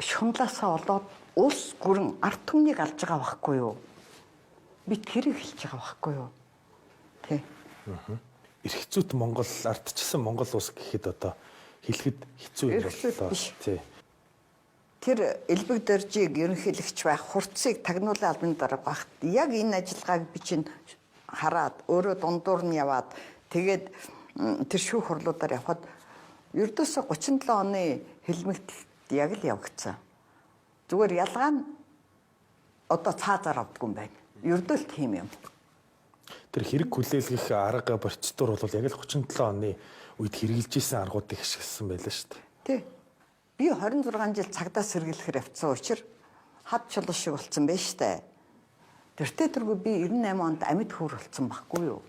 шунлаасаа болоод ус гүрэн ард түмнийг алж байгаа байхгүй юу? Би тэрийг хэлж байгаа байхгүй юу? Тэ. Ирэх зүйт Монгол ардчсан Монгол улс гэхэд одоо хэлэхэд хэцүү юм боллоо. Тий. Тэр элбэг дөржийг ерөнхийлөгч байх хурцыг тагнуулын албаны дарга багт яг энэ ажиллагааг би чинь хараад өөрөө дундуур нь яваад тэгээд тэр шүүх хурлуудаар явхад ердөөсө 37 оны хэлмэгт яг л явагдсан. Зүгээр ялгаа нь одоо цаазаар авдгүй юм байна. Ердөө л тийм юм. Тэр хэрэг хүлээлгэх арга процедур бол яг л 37 оны үед хэрэгжилжсэн аргуудыг ашигласан байлаа шүү дээ. Тий. Би 26 жил цагдаа сэргийлэхээр явцсан учраас хад чулуу шиг болсон байж штэ. Тэртээ тэргүй би 98 онд амьд хөр болсон байхгүй юу?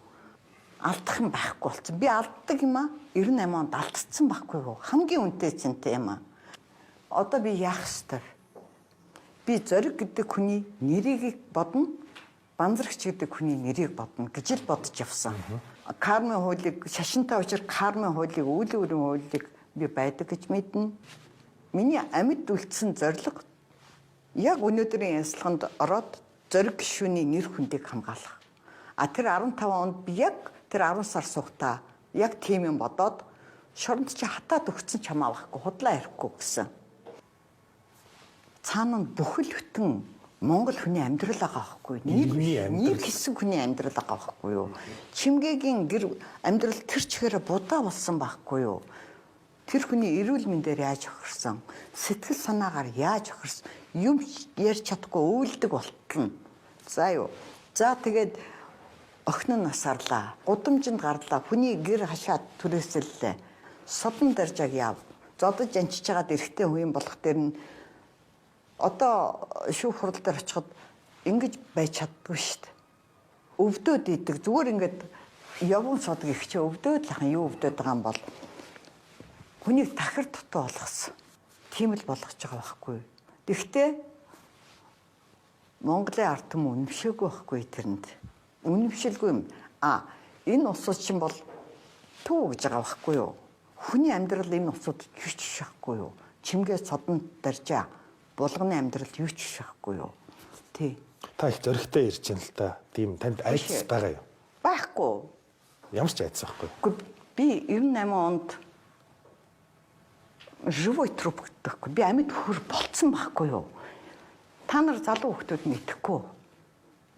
Алдах юм байхгүй болсон. Би алддаг юм аа. 98 онд алдсан байхгүй юу? Хамгийн үнэтэй зэнтэй юм аа. Одоо би яах ёстой? Би зориг гэдэг хүний нэрийг бодно. Банзрагч гэдэг хүний нэрийг бодно гэж л бодож явсан. Кармын хуулийг шашинтай учраас кармын хуулийг үйл өөрийн хуулийг би байдаг гэж мэднэ. Миний амьд үлдсэн зориг яг өнөөдрийн яслаханд ороод зориг гишүүний нэр хүндийг хамгаалах. Тэр 15 онд би яг тэр 10 сар сухтаа яг тийм юм бодоод шоронд чи хатаад өгсөн ч хамаахгүй худлаа ирэхгүй гэсэн. Цаана нь бүхэл бүтэн Монгол хүний амьдрал байгаа байхгүй нэг хэсэг хүний амьдрал байгаа байхгүй юу? Чимгээгийн гэр амьдрал тэр чигээр будаа болсон байхгүй юу? Тэр хүний эрүүл мэндээр яаж охирсон? Сэтгэл санаагаар яаж охирсон? Юм ярьж чадахгүй үйлдэг болтолно. За юу. За тэгээд охин нь насарлаа. Гудамжинд гарлаа. Хүний гэр хашаад түрээсэллээ. Содон даржааг яав. Зодож анчиж чагаад эрэхтэй хүн болох дээр нь одоо шүүх хурал дээр очиход ингэж байж чаддгүй шүү дээ. Өвдөөд идэг. Зүгээр ингээд явган содг их чи өвдөөд л хаан юу өвдөөд байгаа юм бол хүнийг тахир дутуу болгосон. Тийм л болгож байгаа байхгүй. Гэхдээ Монголын ард түмэн үнэмшээгүй байхгүй тэрэнд. Үнэмшилгүй юм. Энэ усууд чинь бол түү гэж байгаа байхгүй юу? Хүний амьдрал энэ усууд юу ч шахахгүй юу? Чимгээ содон даржаа. Булганы амьдрал юу ч шахахгүй юу? Тий. Та их зөрөгтэй ирж байна л та. Тийм танд айдас байгаа юу? Байхгүй. Ямар ч айдас байхгүй. Би 98 онд живой труп гэхгүй. Би амьд хөр болцсон байхгүй юу? Та нар залуу хүмүүс мэдэхгүй.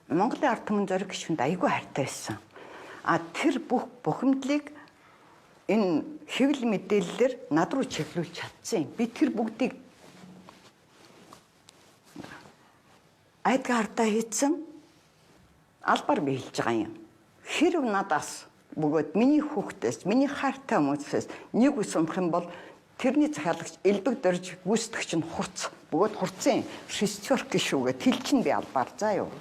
Монголын ард түмэн зориг гишүүнд айгүй хайртай байсан. Тэр бүх бухимдлыг энэ хэвлэл мэдээллээр над руу чиглүүлж чадсан. Би тэр бүгдийг айдгаа хартаа хийцэн албаар би хэлж байгаа юм. Хэрв надаас бөгөөд миний хүүхдээс, миний хайртай хүмүүсээс нэг үс унах юм бол тэрний захиалагч элбэг дөрж гүйцэтгэгч нь хурц. Бөгөөд хурцын шестерк гişүүгээ тэлчин би албаар заа юу.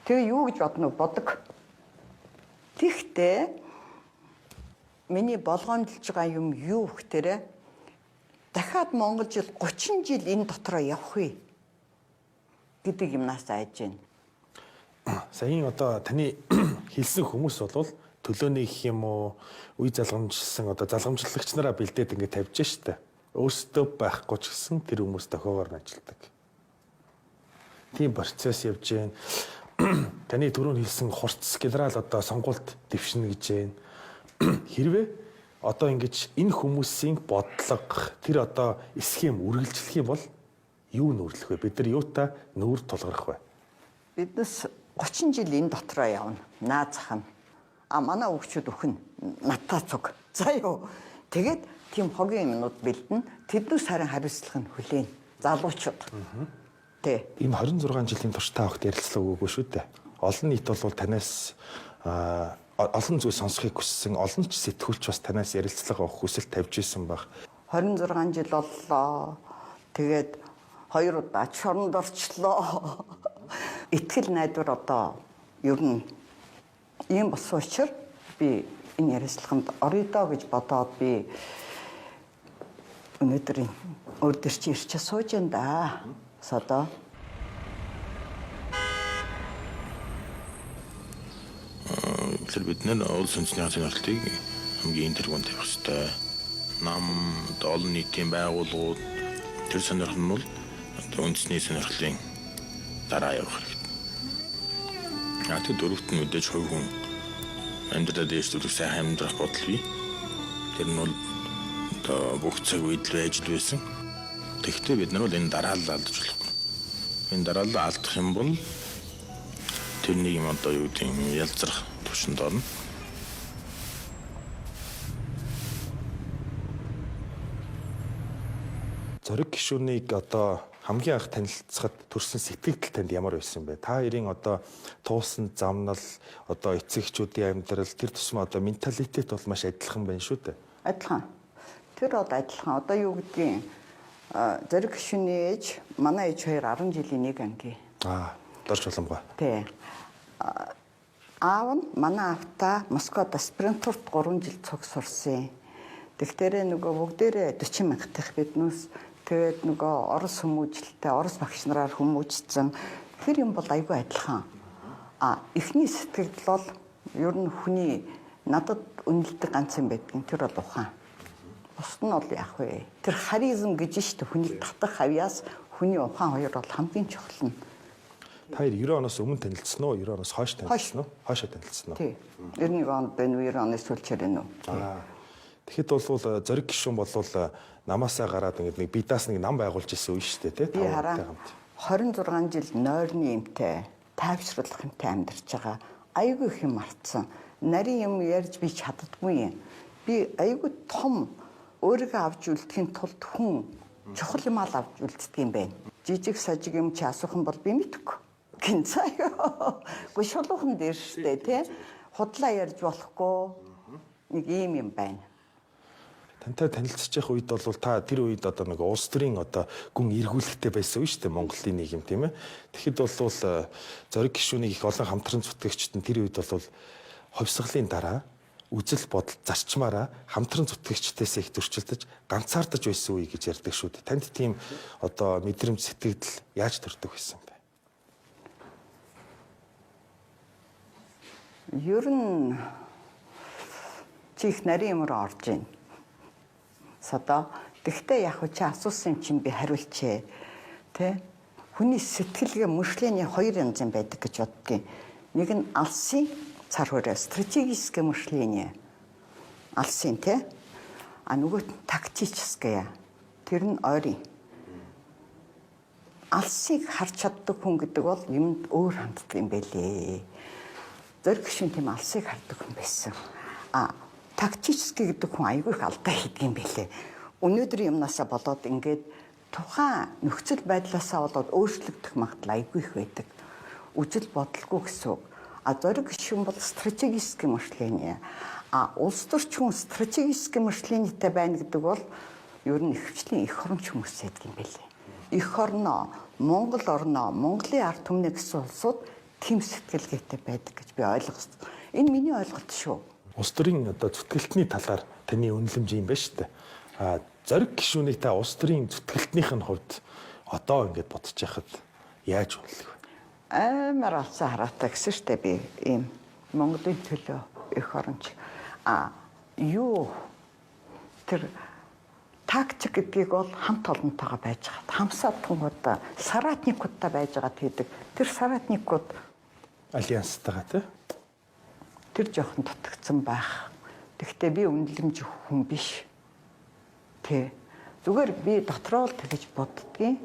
Тэгээ юу гэж бодно бодог. Тэгтээ миний болгоомжлж байгаа юм юу гэхтэрэ дахиад Монгол жил 30 жил энэ дотроо явах вэ гэдэг юмнаас айж байна. Саяын одоо таны хэлсэн хүмүүс бол төлөөний гэх юм уу үе залгамжлсан одоо залгамжлагч нараа бэлдээд ингэ тавьж штэ. Өөрсдөө байхгүй ч гэсэн тэр хүмүүс тохиогоор нь ажилладаг. Тийм процесс явж байна. Таны түрүүн хэлсэн хурц генерал одоо сонгуульд дэвшнэ гэж байна. Хэрвээ одоо ингэж энэ хүмүүсийн бодлого тэр одоо схем үргэлжлэх юм бол юу нүүрлэх вэ? Бид нар юутай нүүр тулгарх вэ? Биднес 30 жил энэ дотроо явна. Наа захна. Манай хүүхчүүд өхөн натаа цуг. За юу. Тэгээд тийм хогийн юмнууд бэлдэн. Тэднээс харин хариуцлага нь хүлээн. Залуучууд. Тэ. Энэ 26 жилийн турш та огт ярилцлага өгөөгүй шүү дээ. Олон нийт бол танаас олон зүйл сонсохыг хүссэн, олон ч сэтгүүлч бас танаас ярилцлага авах хүсэл тавьж исэн баг. 26 жил боллоо. Тэгээд 2 удаа чоронд орчлоо. Итгэл найдвар одоо ер нь Ийм болсон учраас би энэ ярилцлаганд орё доо гэж бодоод би өнөөдөр өөр дөр чи ирчээ сууж энэ да. Содоо. Тэгэхээр бид нэр улс үндэсний сонирхлыг хамгийн тэргүүнд тавих хэрэгтэй. Нам олон нийтийн байгууллагууд тэр сонирхол нь бол үндэсний сонирхлын дараа явах хэрэгтэй. Яг дөрөвт нь мэдээж хувь хүн амьдралаа дэвшүүлэх сайн амьдрах бодол бий. Тэр нь бол бүх цаг үед л байж байсан. Тэгэхдээ бид нар бол энэ дараалал алдаж болохгүй. Энэ дараалал алдах юм бол тэрнийг юм одоо юу гэдэг нь ялцрах төвшөнд орно. Зориг гишүүнийг одоо хамгийн анх танилцахад төрсэн сэтгэл танд ямар байсан бэ? Та хоёрын одоо туусан замнал, одоо эцэгчүүдийн амьдрал, тэр тусмаа одоо менталитет бол маш адилхан байна шүү дээ. Адилхан. Тэр бол адилхан. Одоо юу гэдгийг зориг гишүүний ээж, манай ээж хоёр 10 жилийн нэг анги. Дорж боломгоо. Тий. Аав нь манай автаа Москвад аспирантурт 3 жил цуг сурсан. Тэгтэрээ нөгөө бүгдээрээ 40 мянгатах биднээс тэгээд нөгөө орос хүмүүжлэлтэй орос багш нараар хүмүүжсэн. Тэр юм бол айгүй адилхан. Эхний сэтгэл бол ер нь хүний надад үнэлдэг ганц юм байдгийн тэр бол ухаан. Бусд нь бол яах вэ? Тэр харизм гэж штэ хүнийг татах авьяас хүний ухаан хоёр бол хамгийн чухал нь. Та 90 оноос өмнө танилцсан уу? 90 оноос хойш танилцсан уу? Хойшоо танилцсан уу? Тий. 91 онд байна уу? 90 оны сүүлчээр байна уу? Тэгэхэд бол зориг гишүүн болвол намаасаа гараад нэг бидаас нэг нам байгуулж исэн үе шүү дээ, тий? Би хараа 26 жил нойрны юмтай, тайвшруулах юмтай амьдарч байгаа. Айгүй их юм мартсан. Нарийн юм ярьж би чаддаггүй юм. Би айгүй том өөрийгөө авч үлдэхийн тулд хүн чухал юм авч үлддэг юм байна. Жижиг сажиг юм чи асуухан бол би мэдэхгүй. Гинцаа. Гүй шулуухан дээр штэ тий. Худлаа ярьж болохгүй. Нэг юм байна. Тантай танилцж явах үед бол та тэр үед одоо нэг улс төрийн одоо гүн эргүүлэхтэй байсан үе шүү дээ Монголын нийгэм тийм ээ. Тэгэхэд бол зориг гишүүнийг их олон хамтран зүтгэгчд нь тэр үед бол ховсголын дараа үзэл бодол зарчмаараа хамтран зүтгэгчдээс их зөрчилдөж ганцаардаж байсан үе гэж ярьдаг шүү дээ. Танд тийм одоо мэдрэмж сэтгэл яаж төрдөг байсан бэ? Ер нь чих нарийн юмроо орж ийн. Содоо тэгтээ яг чи асуусан юм чинь би хариулчээ. Тэ? Хүний сэтгэлгээ мышлений хоёр янз юм байдаг гэж боддгийн. Нэг нь алсын цар хүрээ стратегическое мышление. Алсын тэ? Нөгөө нь тактическое. Тэр нь ойрын. Алсыг харж чаддаг хүн гэдэг бол юмд өөр ханддаг юм байлээ. Зориг гишүүн тийм алсыг хардаг хүн байсан. Тактический гэдэг хүн айгүй их алдаа хийдэг юм байлээ. Өнөөдөр юмнасаа болоод ингээд тухайн нөхцөл байдлаасаа болоод өөрчлөгдөх магадлал айгүй их байдаг. Үжил бодолгүй гэсэн үг. Зориг гишүүн бол стратегическое мышление. Улс төрч хүн стратегическое мышленийтэй байна гэдэг бол ер нь ихвчлэн эх оронч хүмүүс байдаг юм байлээ. Эх орноо, Монгол орноо, Монголын ард түмний гэсэн улсууд тийм сэтгэлгээтэй байдаг гэж би ойлгосон. Энэ миний ойлголт шүү. Улс төрийн одоо зүтгэлтний талаар таны үнэлэмж юм байна шүү дээ. Зориг гишүүнийг та улс төрийн зүтгэлтнийх нь хувьд одоо ингэж бодож яхад яаж үнэлэх вэ? Амар алсан хараатай гэсэн шүү дээ би ийм Монголын төлөө эх оронч. Юу тэр тактик гэдгийг бол хамт олонтойгоо байж хаад хамсаатгуудаа соратникуудтай байж хаад хийдэг. Тэр соратникууд альянстайгаа тий? Тэр жоохон дутагдсан байх. Гэхдээ би үнэлэмж хүн биш. Тэ. Зүгээр би дотроо л тэгэж боддгийн.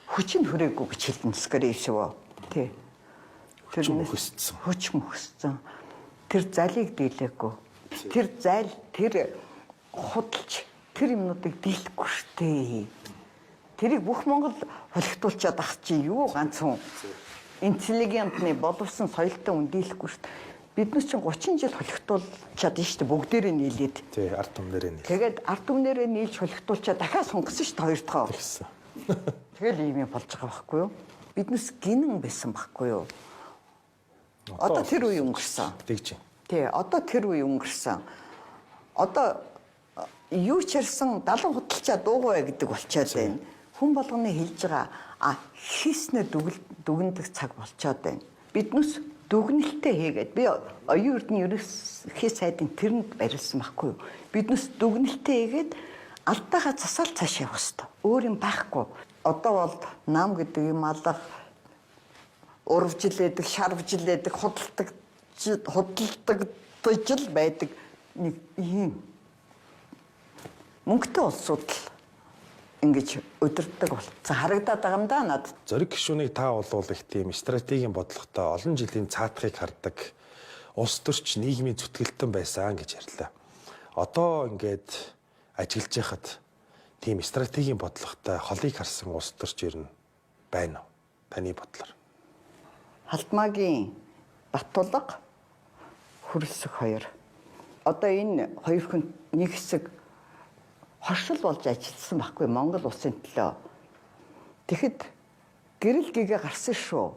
Хүчин хүрээгүй гэж хэлдэг скорее всего. Тэ. Хүч мөхсцэн. Хүч мөхсцэн. Тэр залыг дийлээгүй. Тэр зал тэр худалч тэр юмнуудыг дийлэхгүй штэ. Тэрийг бүх Монгол холигтуулчаад ах чи юу ганцхан интеллигентны боловсон соёлтой хүн дийлэхгүй штэ. Биднес чинь 30 жил холигтуулчаад штэ бүгдээрээ нийлээд. Тий, ард түмнэрээ нийл. Тэгээд ард түмнэрээ нийлж холигтуулчаад дахиад сонгосон штэ хоёр дахь. Тэгсэн. Тэгэл ийм юм болж байгаа байхгүй юу? Биднес гинэн байсан байхгүй юу? Одоо тэр үе өнгөрсөн. Тэгж юм. Тий, одоо тэр үе өнгөрсөн. Одоо юу ч ярьсан 70 худалчаа дуугүй гэдэг болчиход байна. Хүн болгоны хэлж байгаа хийснээр дүгндэг цаг болчиход байна. Биднес дүгнэлтээ хийгээд би оюун эрдэнэ ерөнхий сайдын тэрэнд барилсан байхгүй юу? Биднес дүгнэлтээ хийгээд алдаагаа засаал цааш явах хэрэгтэй. Өөр юм байхгүй. Одоо бол нам гэдэг юм алга урвжилээдэг, шарвжилээдэг, худалдагдж л байдаг нэг юм мөнгөтэй улсууд л ингэж өдөрдөг болцсон харагдаад байгаа юм да надад. Зориг гишүүнийг та болвол их тийм стратегийн бодлоготой олон жилийн цаатахыг хардаг улс төрч нийгмийн зүтгэлтэн байсан гэж ярьлаа. Одоо ингээд ажиллаж байхад тийм стратегийн бодлоготой холыг харсан улс төрч ер нь байна уу? Таны бодлоор. Халтмаагийн Баттулга, Хүрэлсэх хоёр. Одоо энэ хоёр хүн нэг хэсэг хоршил болж ажилласан байхгүй Монгол улсын төлөө. Тэгэхэд гэрэл гэгээ гарсан шүү.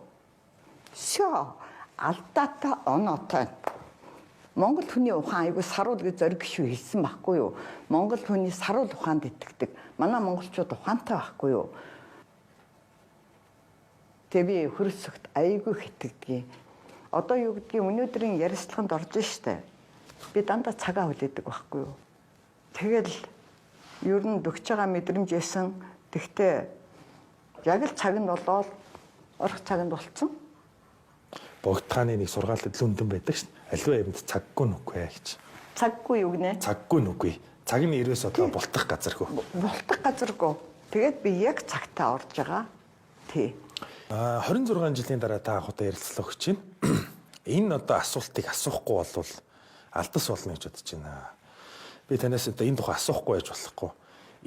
Шоо алдаатай оноотой. Монгол хүний ухаан айгүй саруул гэж зориг гişүү хэлсэн байхгүй юу? Монгол хүний саруул ухаанд итгэдэг. Манай монголчууд ухаантай байхгүй юу? Тэг би Хүрэлсэхт айгүй хэтгдгийг. Одоо юу гэдгийг өнөөдрийн ярилцлаганд орж штэ. Би дандаа цагаа хүлээдэг байхгүй юу? Тэгэл ер нь дөгч байгаа мэдрэмж ясан. Тэгтээ яг л цаг нь болоод орох цагнд болцсон. Богдхааны нэг сургаалт л үндэн байдаг шин. Аливаа юмд цаггүй нүггүй гэж. Цаггүй юу гинэ? Цаггүй нүггүй. Цаг нь ерөөс одоо бултах газаргүй. Бултах газаргүй. Тэгээд би яг цагтаа орж байгаа. Тий. 26 жилийн дараа та анхудаа ярилцлага өгч байна. Энэ одоо асуултыг асуухгүй болвол алдас болно гэж бодож байна. Би танаас одоо энэ тухай асуухгүй байж болохгүй.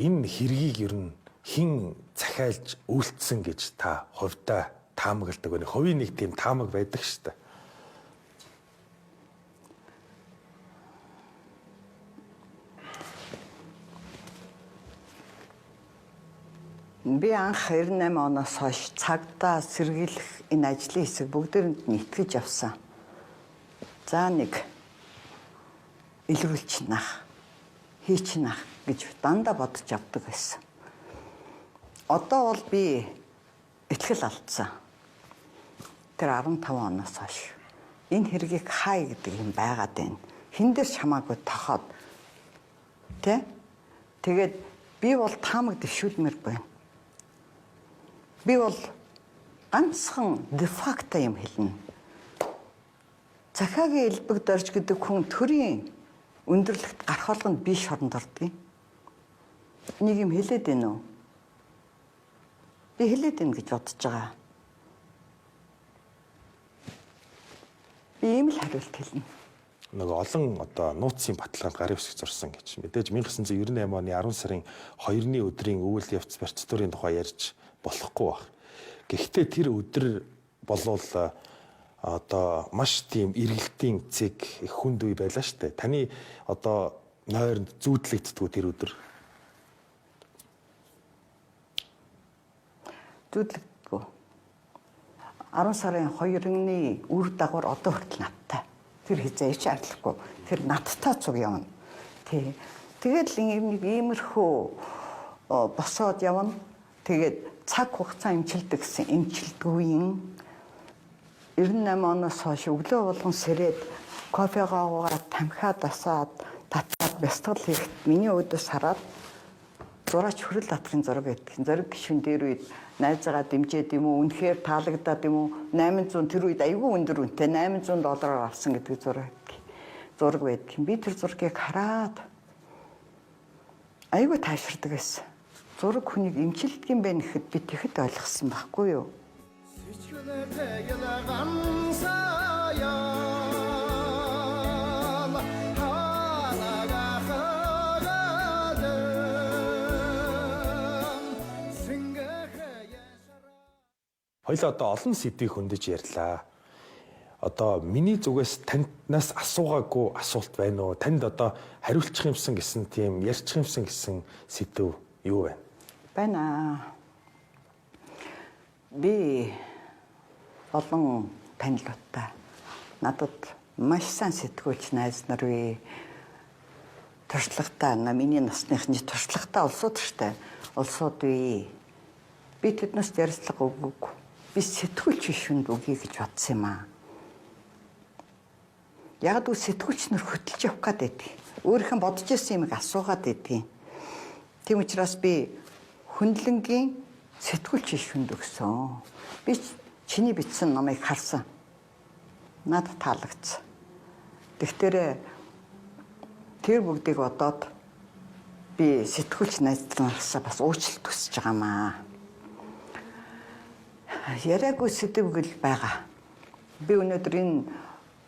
Энэ хэргийг ер нь хэн захиалж үйлдсэн гэж та хувьдаа таамагладаг вэ? Хувийн нэг тийм таамаг байдаг шүү дээ. Би анх 98 оноос хойш цагдаа сэргийлэх энэ ажлын хэсэг бүгдээрэнд нь итгэж явсан. За нэг илрүүлч нах, хийч нах гэж дандаа бодож явдаг байсан. Одоо бол би итгэл алдсан. Тэр 15 оноос хойш энэ хэргийг хай гэдэг юм байгаад байна. Хэн дээр чамаагүй тохоод тэ? Тэгээд би бол таамаг дэвшүүлмээр байна. Би бол ганцхан дефакто юм хэлнэ. Захаагийн элбэг дорж гэдэг хүн төрийн өндөрлөгт гарах болгонд би шоронд ордгийг. Нэг юм хэлээд байна уу? Би хэлээд байна гэж бодож байгаа. Би ийм л хариулт хэлнэ. Нөгөө олон одоо нууцын баталгаанд гарын үсэг зурсан гэж. Мэдээж 1998 оны 10 сарын 2-ны өдрийн үйл явц процедурын тухай ярьж болохгүй баг. Гэхдээ тэр өдөр болвол одоо маш тийм эргэлтийн цэг их хүнд үе байлаа шүү дээ. Таны одоо нойронд зүүдлэгддгүү тэр өдөр. Зүүдлэгддгүү. 10 сарын 2-ны үр дагавар одоо хүртэл надтай. Тэр хязгаарч арилахгүй. Тэр надтай цуг явна. Тий. Тэгээд л нэг иймэрхүү босоод явна. Тэгээд цаг хугацаа эмчилдэг гэсэн эмчилдэггүй 98 оноос хойш өглөө болгон сэрээд кофегаа уугаад тамхиа дасаад татаад бясалгал хийхэд миний өөдөөс хараад зураач хөрөл татрын зураг гэдэг. Зураг гишүүн дээр үед найзаагаа дэмжээд юм уу үнэхээр таалагдаад юм уу 800 тэр үед аягүй өндөр үнэтэй $800 авсан гэдэг зураг байдаг. Би тэр зургийг хараад аягүй тааширдаг байсан. Зураг хүнийг эмчилдэг юм байна гэхэд би тэгэхэд ойлгосон байхгүй юу? Хоёлаа одоо олон сэдвийг хөндөж ярьлаа. Одоо миний зүгээс танаас асуугаагүй асуулт байна уу? Танд одоо хариулчих юмсан гэсэн тийм ярьчих юмсан гэсэн сэдв юу байна? Байна. Би олон танилуудтай надад маш сайн сэтгүүлч найз нар бий. Туршлагатай миний насныхны туршлагатай улсууд штэ. Улсууд бий. Би тэднээс ярилцлага өгөөг. Би сэтгүүлч биш хүнд өгье гэж бодсон юм аа. Яг л сэтгүүлч нар хөтлж явах гээд байдгийг. Өөрийнхөө бодож ирсэн юмыг асуугаад байдгийг. Тийм учраас би хүндлэнгийн сэтгүүлч биш хүнд өгсөн. Би чиний бичсэн номыг харсан. Надад таалагдсан. Тэгтэр тэр бүгдийг бодоод би сэтгүүлч найзлаанаасаа бас уучлалт хүсэж байгаамаа. Яриаггүй сэдвгэл байгаа. Би өнөөдөр энэ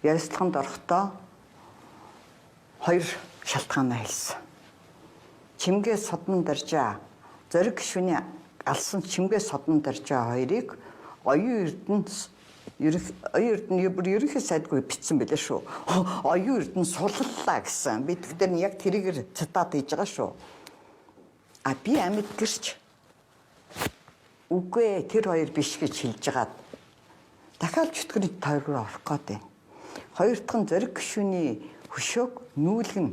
ярилцлаганд орохдоо 2 шалтгаанаа хэлсэн. Чимгээ содон даржаа, зориг гишүүний алсан чимгээ содон даржаа 2-ыг оюун эрдэнэ ерөнхий сайдгүй бичсэн байлээ шүү. Оюун эрдэнэ сулгаллаа гэсэн. Би тэгтэр нь яг тэрийг цитат хийж байгаа шүү. А би амьд гэрч үгүй тэр 2 биш гэж хэлж байгаад дахиад чөтгөрийн тойр руу орох гээд байна. 2 дахь нь зориг гишүүний хөшөөг нүүлгэн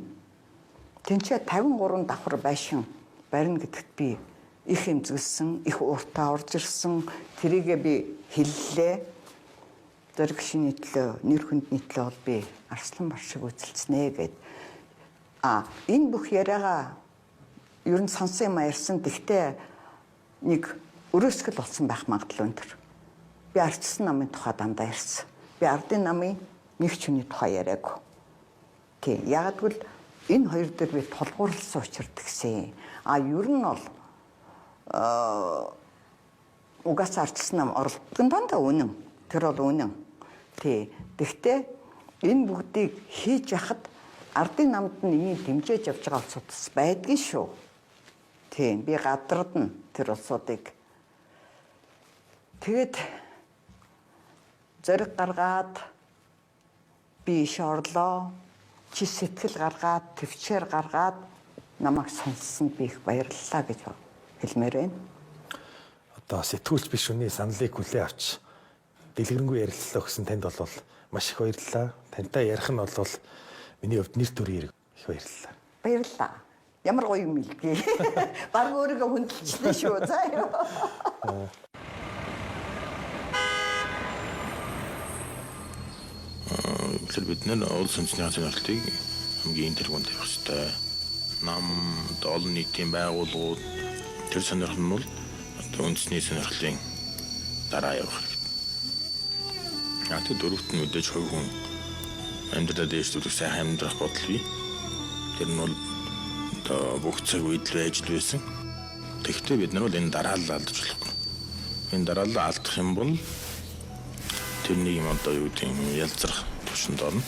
тэнцээ 53 давхар байшин барина гэдэгт би их эмзэглсэн, их уртаа орж ирсэн. Тэрийгээ би хэллээ. Зориг гишүүний төлөө, нэр хүндний төлөө бол би арслан бар шиг үзэлцнэ гэд. Энэ бүх яриагаа ер нь сонсон юм ярьсан. Тэгтээ нэг өрөөсгөл болсон байх магадлал өндөр. Би ардчсан намын тухай дандаа ярьсан. Би ардын намын нэг ч хүний тухай яриаггүй. Тийм. Яг л энэ 2 дээр би тулгуурласан учраа гэсэн. Ер нь бол угаасаа ардчсан нам оролддог дандаа үнэн. Тэр бол үнэн. Тий. Тэгтээ энэ бүгдийг хийж яхад ардын намд нь ийм дэмжиж явж байгаа улсууд байдгийн шүү. Тийм. Би гадардна тэр улсуудыг. Тэгэд зориг гаргаад би иш орлоо. Чи сэтгэл гаргаад, төвчээр гаргаад намайг сонссонд би их баярлалаа гэж хэлмээр байна. Одоо сэтгүүлч биш үний саналыг хүлээн авч дэлгэрэнгүй ярилцлаа өгсөн танд бол маш их баярлалаа. Тантай ярих нь бол миний хувьд нэр төрийн хэрэг их баярлалаа. Баярлалаа. Ямар гоё юм илгээ. Бараг өөрийгөө хүндэлчихлээ шүү. За ёо. Тэгэхээр бид нэр улс үндэсний сонирхлыг хамгийн тэргуунд тавих хэрэгтэй. Нам олон нийтийн байгууллагууд тэр сонирхол нь бол үндэсний сонирхлын дараа явах хэрэгтэй. Дөрөвт нь мэдээж хувь хүн амьдралаа дэвшүүлэх сайн амьдрах бодол бий. Тэр нь бол бүх цаг үед л байж байсан. Тэгэхдээ бид нар бол энэ дараалал алдаж болохгүй. Энэ дараалал алдах юм бол тэрний юм одоо юу гэдэг юм ялцрах төвшөнд орно.